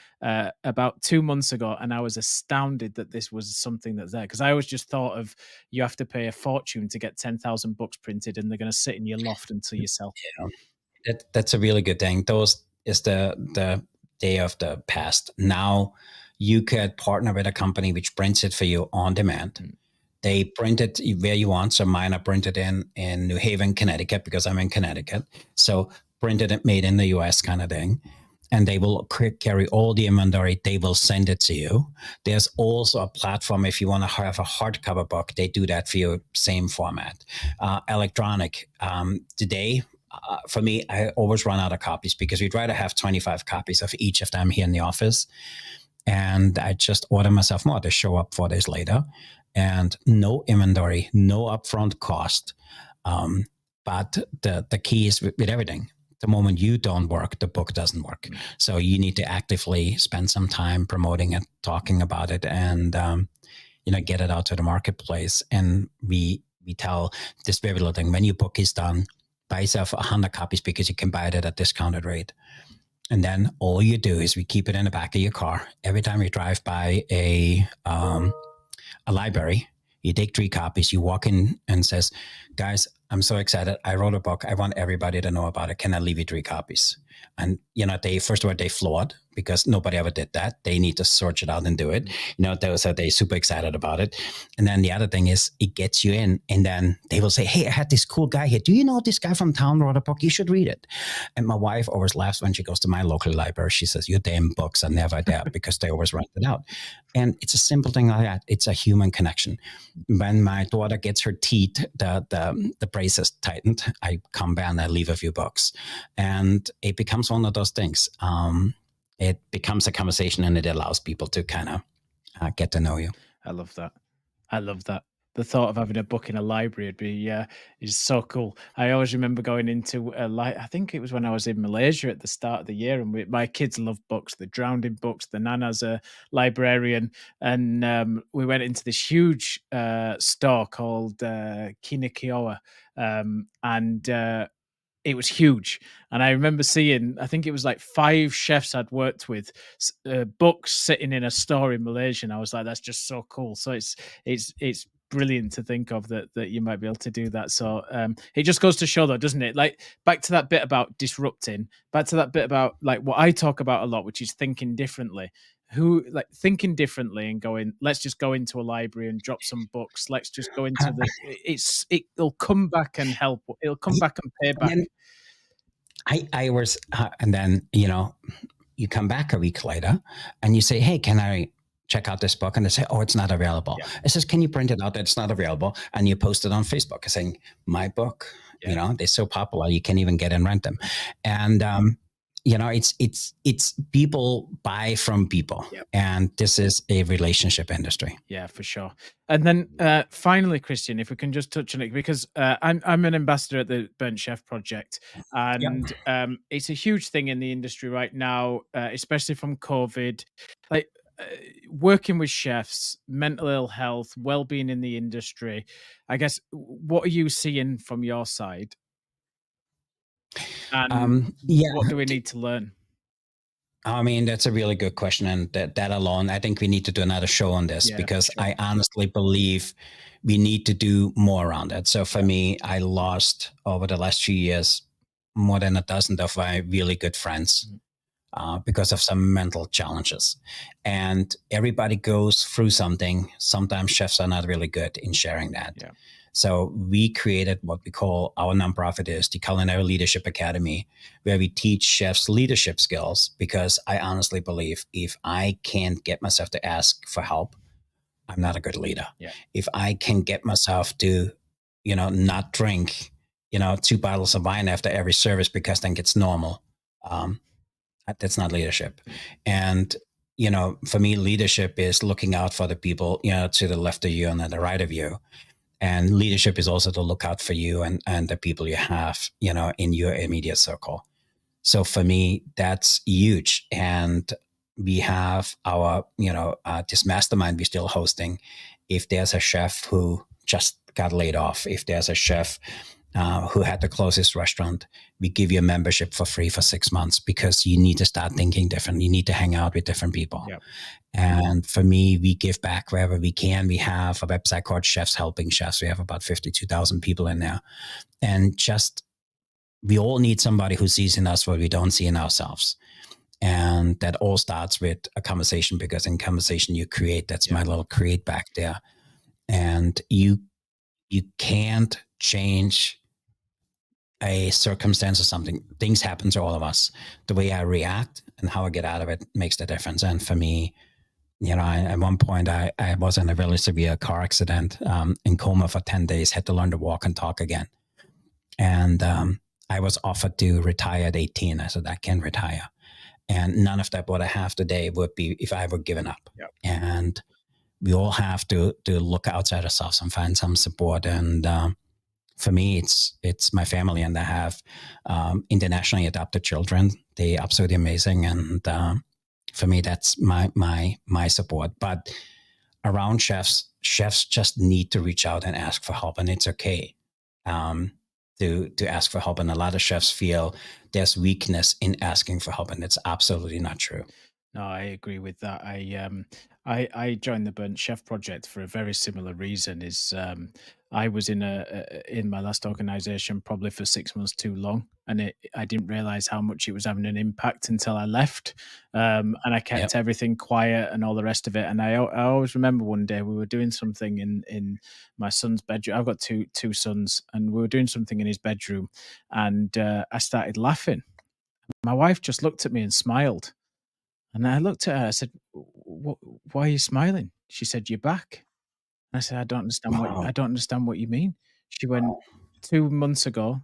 about 2 months ago, and I was astounded that this was something that's there, because I always just thought of you have to pay a fortune to get 10,000 books printed and they're going to sit in your loft until you sell. That's a really good thing. Those is the day of the past. Now you could partner with a company which prints it for you on demand. They print it where you want. So mine are printed in New Haven, Connecticut, because I'm in Connecticut. So printed and made in the US kind of thing. And they will carry all the inventory. They will send it to you. There's also a platform if you want to have a hardcover book. They do that for you, same format. Electronic. Today, for me, I always run out of copies because we'd rather have 25 copies of each of them here in the office. And I just order myself more. They show up 4 days later, and no inventory, no upfront cost. But the key is with everything. The moment you don't work, the book doesn't work. So you need to actively spend some time promoting it, talking about it, and get it out to the marketplace. And we tell this very little thing: when your book is done, buy yourself 100 copies because you can buy it at a discounted rate. And then all you do is we keep it in the back of your car. Every time you drive by a library, you take 3 copies, you walk in and says, guys, I'm so excited. I wrote a book. I want everybody to know about it. Can I leave you 3 copies? And, they first of all, they flawed because nobody ever did that. They need to search it out and do it. They're super excited about it. And then the other thing is it gets you in, and then they will say, hey, I had this cool guy here. Do you know this guy from town wrote a book? You should read it. And my wife always laughs when she goes to my local library. She says, your damn books are never there because they always rent it out. And it's a simple thing like that. It's a human connection. When my daughter gets her teeth, the braces tightened, I come back and I leave a few books. And it becomes one of those things. It becomes a conversation, and it allows people to kind of get to know you. I love that. The thought of having a book in a library would be is so cool. I always remember going into I think it was when I was in Malaysia at the start of the year, and my kids love books. They're drowned in books. The nana's a librarian, and we went into this huge store called Kinakioa, and it was huge. And I remember seeing, I think it was like 5 chefs I'd worked with, books sitting in a store in Malaysia. And I was like, that's just so cool. So it's brilliant to think of that you might be able to do that. So it just goes to show, though, doesn't it? Like, back to that bit about disrupting, back to that bit about like what I talk about a lot, which is thinking differently. Thinking differently and going, let's just go into a library and drop some books. Let's just go into it'll come back and help. It'll come back and pay back. I was, and then, you come back a week later and you say, hey, can I check out this book? And they say, oh, it's not available. Yeah. It says, can you print it out that it's not available? And you post it on Facebook saying, my book, Yeah. they're so popular, you can't even get and rent them. And, it's people buy from people. Yep. And this is a relationship industry. Yeah, for sure. And then finally, Christian, if we can just touch on it, because I'm an ambassador at the Burnt Chef Project, and it's a huge thing in the industry right now, especially from COVID. Like working with chefs, mental ill health, well-being in the industry. I guess what are you seeing from your side, and what do we need to learn? I mean, that's a really good question. And that alone, I think we need to do another show on this, Yeah, because sure. I honestly believe we need to do more around it. So for me, I lost over the last few years more than a dozen of my really good friends because of some mental challenges. And everybody goes through something. Sometimes chefs are not really good in sharing that. Yeah. So we created what we call, our nonprofit is the Culinary Leadership Academy, where we teach chefs leadership skills, because I honestly believe if I can't get myself to ask for help, I'm not a good leader. Yeah. If I can get myself to, not drink, 2 bottles of wine after every service because then it's normal, that's not leadership. And, for me, leadership is looking out for the people, to the left of you and to the right of you. And leadership is also to look out for you and the people you have, in your immediate circle. So for me, that's huge. And we have our, this mastermind we're still hosting. If there's a chef who just got laid off, if there's a chef who had to close his restaurant, we give you a membership for free for 6 months, because you need to start thinking different. You need to hang out with different people. Yep. And for me, we give back wherever we can. We have a website called Chefs Helping Chefs. We have about 52,000 people in there. And just, we all need somebody who sees in us what we don't see in ourselves. And that all starts with a conversation, because in conversation you create. That's my little create back there. And you can't change a circumstance or something. Things happen to all of us. The way I react and how I get out of it makes the difference. And for me, at one point I was in a really severe car accident, in coma for 10 days, had to learn to walk and talk again. And I was offered to retire at 18. I said, I can retire. And none of that what I have today would be if I were given up. Yep. And we all have to look outside ourselves and find some support. And for me, it's my family, and I have internationally adopted children. They're absolutely amazing. And for me, that's my support. But around chefs just need to reach out and ask for help, and it's okay to ask for help. And a lot of chefs feel there's weakness in asking for help, and it's absolutely not true. No, I agree with that. I joined the Burnt Chef Project for a very similar reason. I was in my last organization probably for 6 months too long, and I didn't realize how much it was having an impact until I left. And I kept everything quiet and all the rest of it. And I always remember one day we were doing something in my son's bedroom. I've got two sons, and we were doing something in his bedroom, and I started laughing. My wife just looked at me and smiled. And I looked at her, I said, Why are you smiling?" She said, "You're back." I said, Wow. I don't understand what you mean." She went, "2 months ago,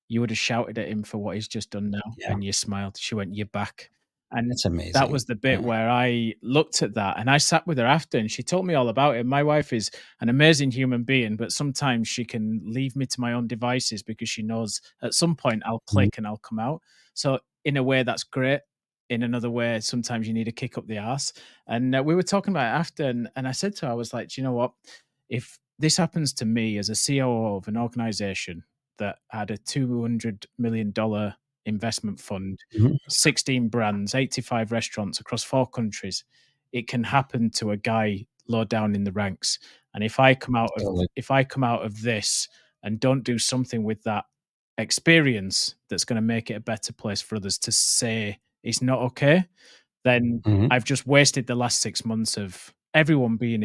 you would have shouted at him for what he's just done now, Yeah, and you smiled." She went, "You're back." And that's that amazing. was the bit where I looked at that, and I sat with her after, and she told me all about it. My wife is an amazing human being, but sometimes she can leave me to my own devices because she knows at some point I'll Mhm. click and I'll come out. So in a way, that's great. In another way, sometimes you need to kick up the arse. And we were talking about it after, and I said to her, I was like, "Do you know what? If this happens to me as a COO of an organization that had a $200 million investment fund, Mhm. 16 brands, 85 restaurants across 4 countries, it can happen to a guy low down in the ranks. And Totally. if I come out of this and don't do something with that experience that's going to make it a better place for others to say it's not okay, then Mhm. I've just wasted the last 6 months of everyone being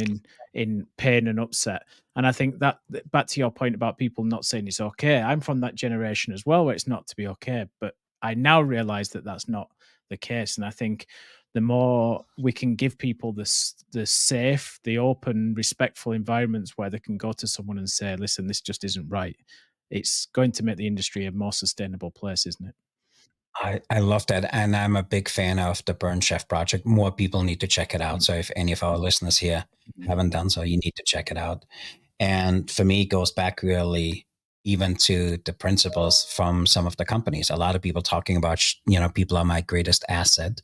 in pain and upset. And I think that back to your point about people not saying it's okay, I'm from that generation as well, where it's not to be okay, but I now realize that that's not the case. And I think the more we can give people the safe, the open, respectful environments where they can go to someone and say, listen, this just isn't right, it's going to make the industry a more sustainable place, isn't it? I love that. And I'm a big fan of the Burn Chef Project. More people need to check it out. So if any of our listeners here haven't done so, you need to check it out. And for me, it goes back really even to the principles from some of the companies. A lot of people talking about, people are my greatest asset.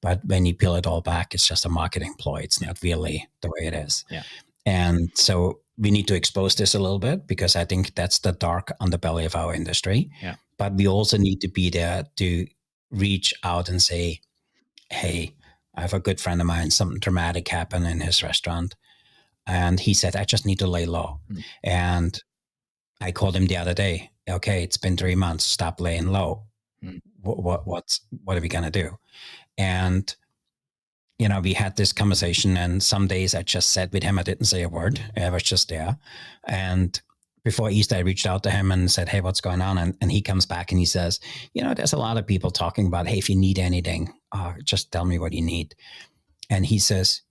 But when you peel it all back, it's just a marketing ploy. It's not really the way it is. Yeah. And so we need to expose this a little bit, because I think that's the dark underbelly of our industry. Yeah. But we also need to be there to reach out and say, hey, I have a good friend of mine, something dramatic happened in his restaurant. And he said, I just need to lay low. And I called him the other day. Okay, it's been 3 months. Stop laying low. What are we going to do? And, we had this conversation, and some days I just sat with him. I didn't say a word. I was just there. And before Easter, I reached out to him and said, hey, what's going on? And he comes back and he says, there's a lot of people talking about, hey, if you need anything, just tell me what you need. And he says,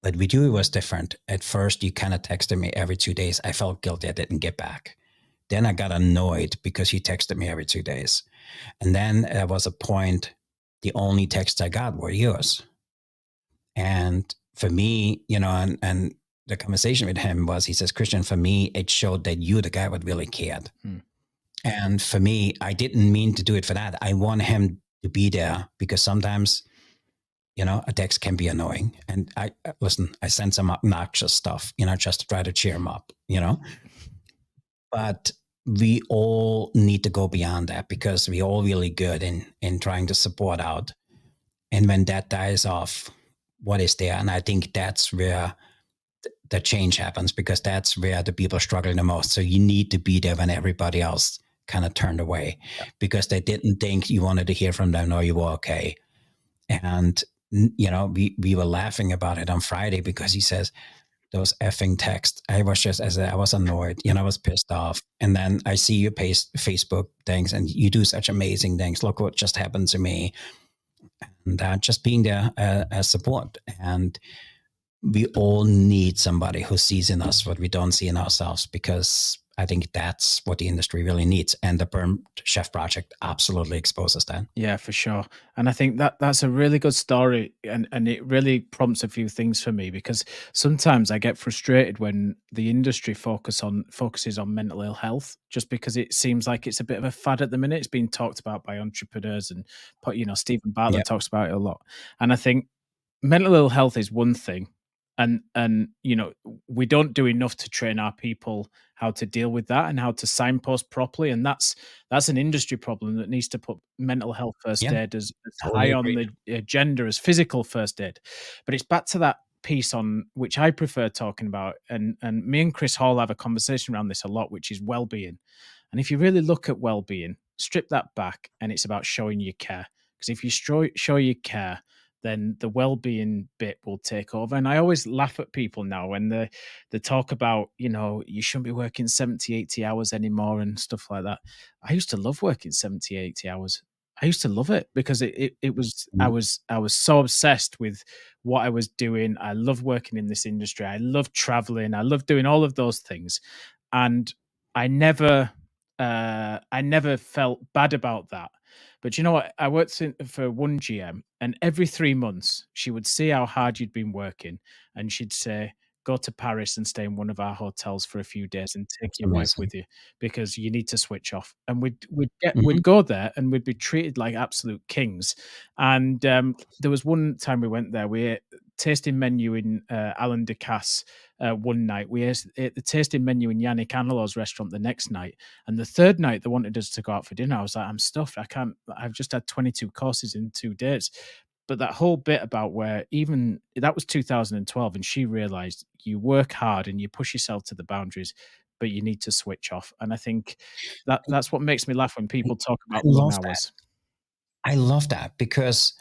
but with you, it was different. At first, you kind of texted me every 2 days. I felt guilty I didn't get back. Then I got annoyed because you texted me every 2 days. And then there was a point, the only texts I got were yours. And for me, and the conversation with him was, he says, Christian, for me, it showed that you, the guy, what really cared. And for me, I didn't mean to do it for that. I want him to be there, because sometimes, a text can be annoying. And I send some obnoxious stuff, just to try to cheer him up, But we all need to go beyond that, because we're all really good in trying to support out. And when that dies off, what is there? And I think that's where the change happens, because that's where the people are struggling the most. So you need to be there when everybody else kind of turned away, because they didn't think you wanted to hear from them or you were okay. And, we were laughing about it on Friday, because he says, those effing texts. I was annoyed, I was pissed off. And then I see you post Facebook things, and you do such amazing things. Look what just happened to me. And just being there as support. And we all need somebody who sees in us what we don't see in ourselves, because I think that's what the industry really needs. And the Burn Chef Project absolutely exposes that. Yeah, for sure. And I think that's a really good story, and it really prompts a few things for me, because sometimes I get frustrated when the industry focuses on mental ill health, just because it seems like it's a bit of a fad at the minute. It's being talked about by entrepreneurs, and Stephen Bartlett talks about it a lot. And I think mental ill health is one thing, and we don't do enough to train our people how to deal with that and how to signpost properly, and that's an industry problem that needs to put mental health first aid as Totally high on the agenda as physical first aid. But it's back to that piece on which I prefer talking about, and me and Chris Hall have a conversation around this a lot, which is well-being. And if you really look at well-being, strip that back, and it's about showing you care. Because if you show you care, then the well-being bit will take over. And I always laugh at people now when they talk about, you shouldn't be working 70, 80 hours anymore and stuff like that. I used to love working 70, 80 hours. I used to love it, because it was, I was so obsessed with what I was doing. I love working in this industry. I love traveling. I love doing all of those things. And I never felt bad about that. But you know what? I worked for one GM, and every 3 months she would see how hard you'd been working, and she'd say, go to Paris and stay in one of our hotels for a few days and take your wife with you, because you need to switch off. And we'd go there, and we'd be treated like absolute kings. And there was one time we went there, we ate tasting menu in Alain Ducasse one night. We ate the tasting menu in Yannick Anelot's restaurant the next night. And the third night, they wanted us to go out for dinner. I was like, I'm stuffed. I've just had 22 courses in 2 days. But that whole bit about where even that was 2012, and she realized you work hard and you push yourself to the boundaries, but you need to switch off. And I think that's what makes me laugh when people talk about long hours. I love that, because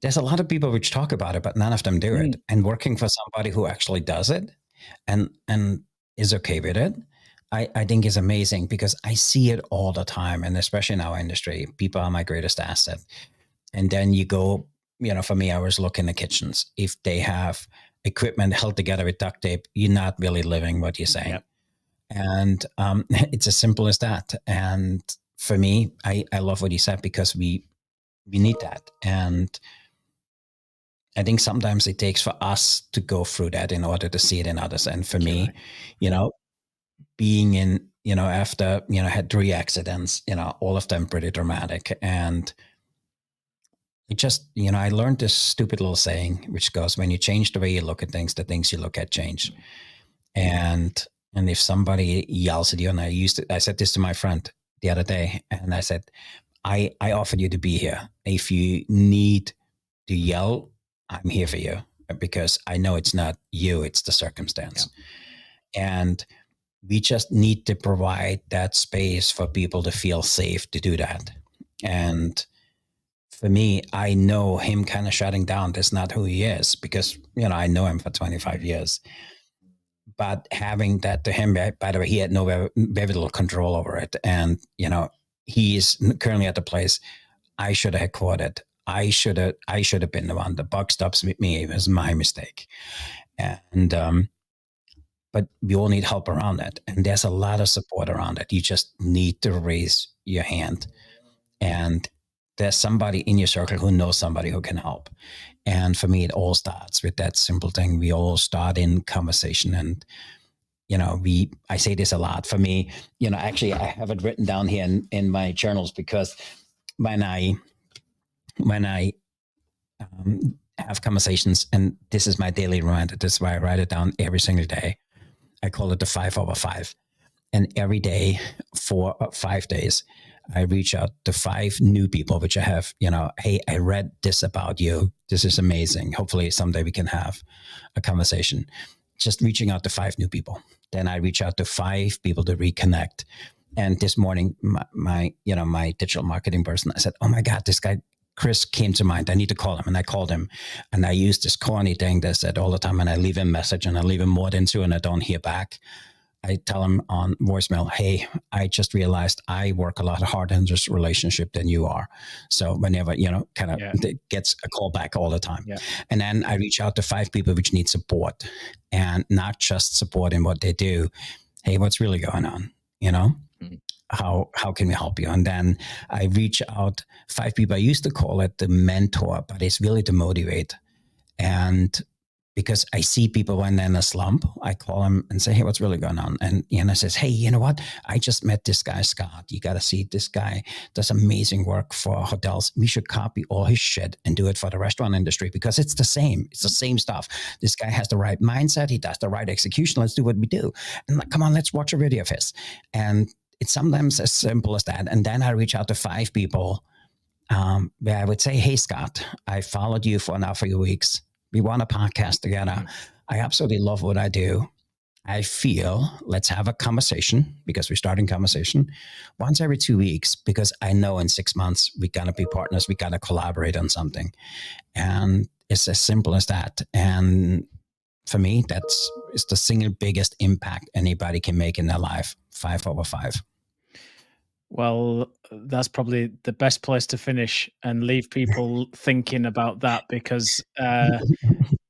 there's a lot of people which talk about it, but none of them do it. And working for somebody who actually does it and is okay with it, I think is amazing, because I see it all the time. And especially in our industry, people are my greatest asset. And then you go, for me, I was looking at kitchens. If they have equipment held together with duct tape, you're not really living what you're saying. Yep. And it's as simple as that. And for me, I love what you said, because we need that. And I think sometimes it takes for us to go through that in order to see it in others. And for me, Right. being in, after, I had 3 accidents, all of them pretty dramatic. And it just, I learned this stupid little saying, which goes, when you change the way you look at things, the things you look at change. And if somebody yells at you, and I said this to my friend the other day, and I said, I offered you to be here. If you need to yell, I'm here for you, because I know it's not you, it's the circumstance. Yeah. And we just need to provide that space for people to feel safe to do that. And for me, I know him kind of shutting down, that's not who he is, because, I know him for 25 years. But having that to him, by the way, he had very little control over it. And, he is currently at the place I should have headquartered. I should have been the one. The buck stops with me. It was my mistake. And, but we all need help around it. And there's a lot of support around it. You just need to raise your hand. And there's somebody in your circle who knows somebody who can help. And for me, it all starts with that simple thing. We all start in conversation. And, I say this a lot. For me, actually, I have it written down here in my journals, because when I have conversations, and this is my daily reminder, this is why I write it down every single day. I call it the 5/5. And every day for 5 days, I reach out to 5 new people, which I have, hey, I read this about you. This is amazing. Hopefully someday we can have a conversation. Just reaching out to 5 new people. Then I reach out to 5 people to reconnect. And this morning, my digital marketing person, I said, oh my God, this guy, Chris, came to mind. I need to call him. And I called him, and I used this corny thing that I said all the time. And I leave him a message, and I leave him more than 2, and I don't hear back. I tell him on voicemail, hey, I just realized I work a lot harder in this relationship than you are. So whenever, gets a call back all the time. Yeah. And then I reach out to 5 people which need support, and not just support in what they do. Hey, what's really going on? Mm-hmm. How can we help you? And then I reach out 5 people. I used to call it the mentor, but it's really to motivate. And because I see people when they're in a slump, I call them and say, hey, what's really going on? And I says, hey, you know what? I just met this guy, Scott. You got to see this guy does amazing work for hotels. We should copy all his shit and do it for the restaurant industry, because it's the same. It's the same stuff. This guy has the right mindset. He does the right execution. Let's do what we do. And come on, let's watch a video of his. And it's sometimes as simple as that. And then I reach out to 5 people where I would say, hey, Scott, I followed you for now for a few weeks. We want a podcast together. Mm-hmm. I absolutely love what I do. I feel let's have a conversation, because we're starting conversation once every 2 weeks, because I know in 6 months we're going to be partners. We got to collaborate on something. And it's as simple as that. And for me, it's the single biggest impact anybody can make in their life, 5/5. Well, that's probably the best place to finish and leave people thinking about that, because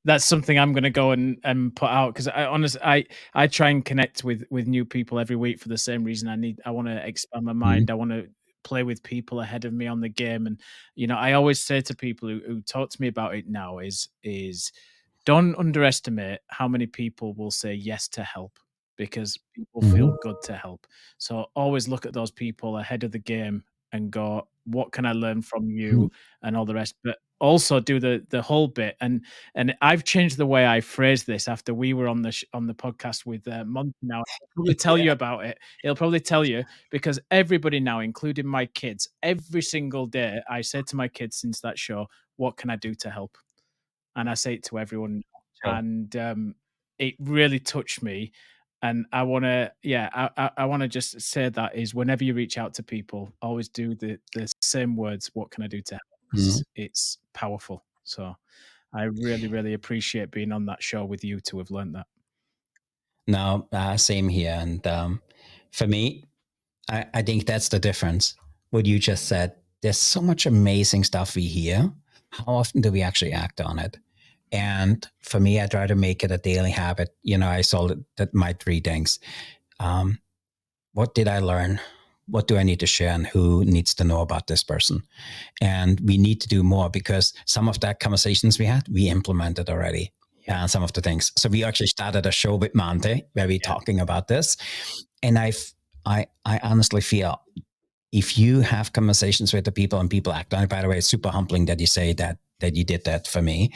that's something I'm going to go and put out, because I try and connect with new people every week for the same reason. I want to expand my mind. I want to play with people ahead of me on the game. And, I always say to people who talk to me about it now is don't underestimate how many people will say yes to help, because people feel good to help. So always look at those people ahead of the game and go, what can I learn from you, and all the rest. But also do the whole bit. And I've changed the way I phrase this after we were on the podcast with Monty now. He'll probably tell you about it. He'll probably tell you, because everybody now, including my kids, every single day, I said to my kids since that show, what can I do to help? And I say it to everyone. Sure. And it really touched me. And I want to, I want to just say that is, whenever you reach out to people, always do the same words. What can I do to help? It's powerful. So I really, really appreciate being on that show with you to have learned that. No, same here. And for me, I think that's the difference. What you just said, there's so much amazing stuff we hear. How often do we actually act on it? And for me, I try to make it a daily habit. I saw that my 3 things. What did I learn? What do I need to share, and who needs to know about this person? And we need to do more, because some of that conversations we had, we implemented already. Some of the things. So we actually started a show with Monte where we're talking about this. And I honestly feel, if you have conversations with the people and people act on it, by the way, it's super humbling that you say that you did that for me,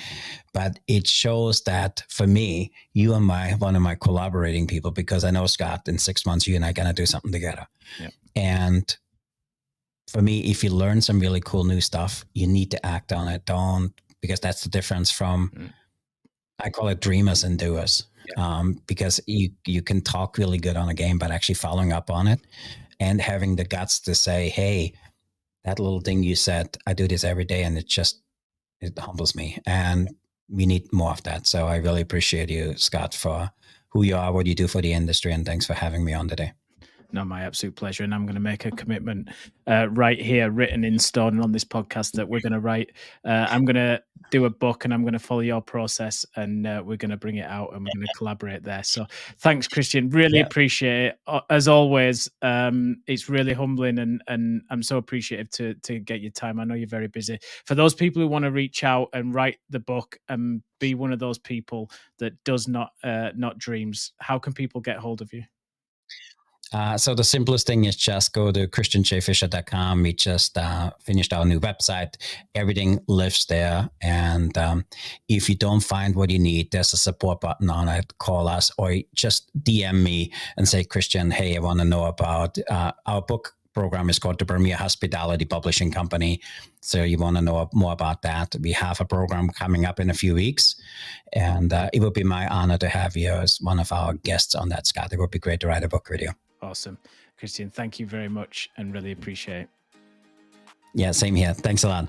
but it shows that for me, you are one of my collaborating people, because I know, Scott, in 6 months, you and I are going to do something together. Yep. And for me, if you learn some really cool new stuff, you need to act on it. Because that's the difference from, I call it dreamers and doers. Because you can talk really good on a game, but actually following up on it and having the guts to say, hey, that little thing you said, I do this every day, and it humbles me. And we need more of that. So I really appreciate you, Scott, for who you are, what you do for the industry, and thanks for having me on today. No, my absolute pleasure. And I'm going to make a commitment right here, written in stone, and on this podcast, that we're going to write. I'm going to do a book, and I'm going to follow your process, and we're going to bring it out, and we're going to collaborate there. So thanks, Christian. Really appreciate it. As always, it's really humbling, and I'm so appreciative to get your time. I know you're very busy. For those people who want to reach out and write the book and be one of those people that does not dreams, how can people get hold of you? So the simplest thing is just go to christianjfischer.com. We just finished our new website. Everything lives there. And if you don't find what you need, there's a support button on it. Call us, or just DM me and say, Christian, hey, I want to know about our book program is called the Premier Hospitality Publishing Company. So you want to know more about that. We have a program coming up in a few weeks, and it would be my honor to have you as one of our guests on that, Scott. It would be great to write a book with you. Awesome. Christian, thank you very much, and really appreciate it. Yeah, same here. Thanks a lot.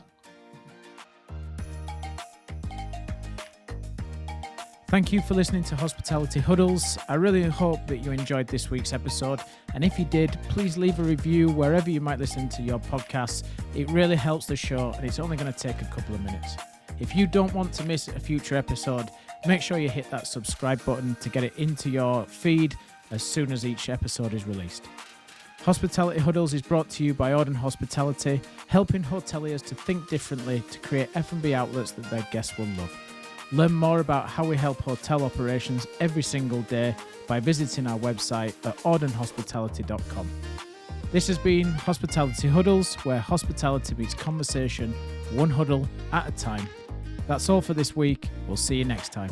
Thank you for listening to Hospitality Huddles. I really hope that you enjoyed this week's episode. And if you did, please leave a review wherever you might listen to your podcasts. It really helps the show, and it's only going to take a couple of minutes. If you don't want to miss a future episode, make sure you hit that subscribe button to get it into your feed as soon as each episode is released. Hospitality Huddles is brought to you by Auden Hospitality, helping hoteliers to think differently to create F&B outlets that their guests will love. Learn more about how we help hotel operations every single day by visiting our website at audenhospitality.com. This has been Hospitality Huddles, where hospitality meets conversation, one huddle at a time. That's all for this week. We'll see you next time.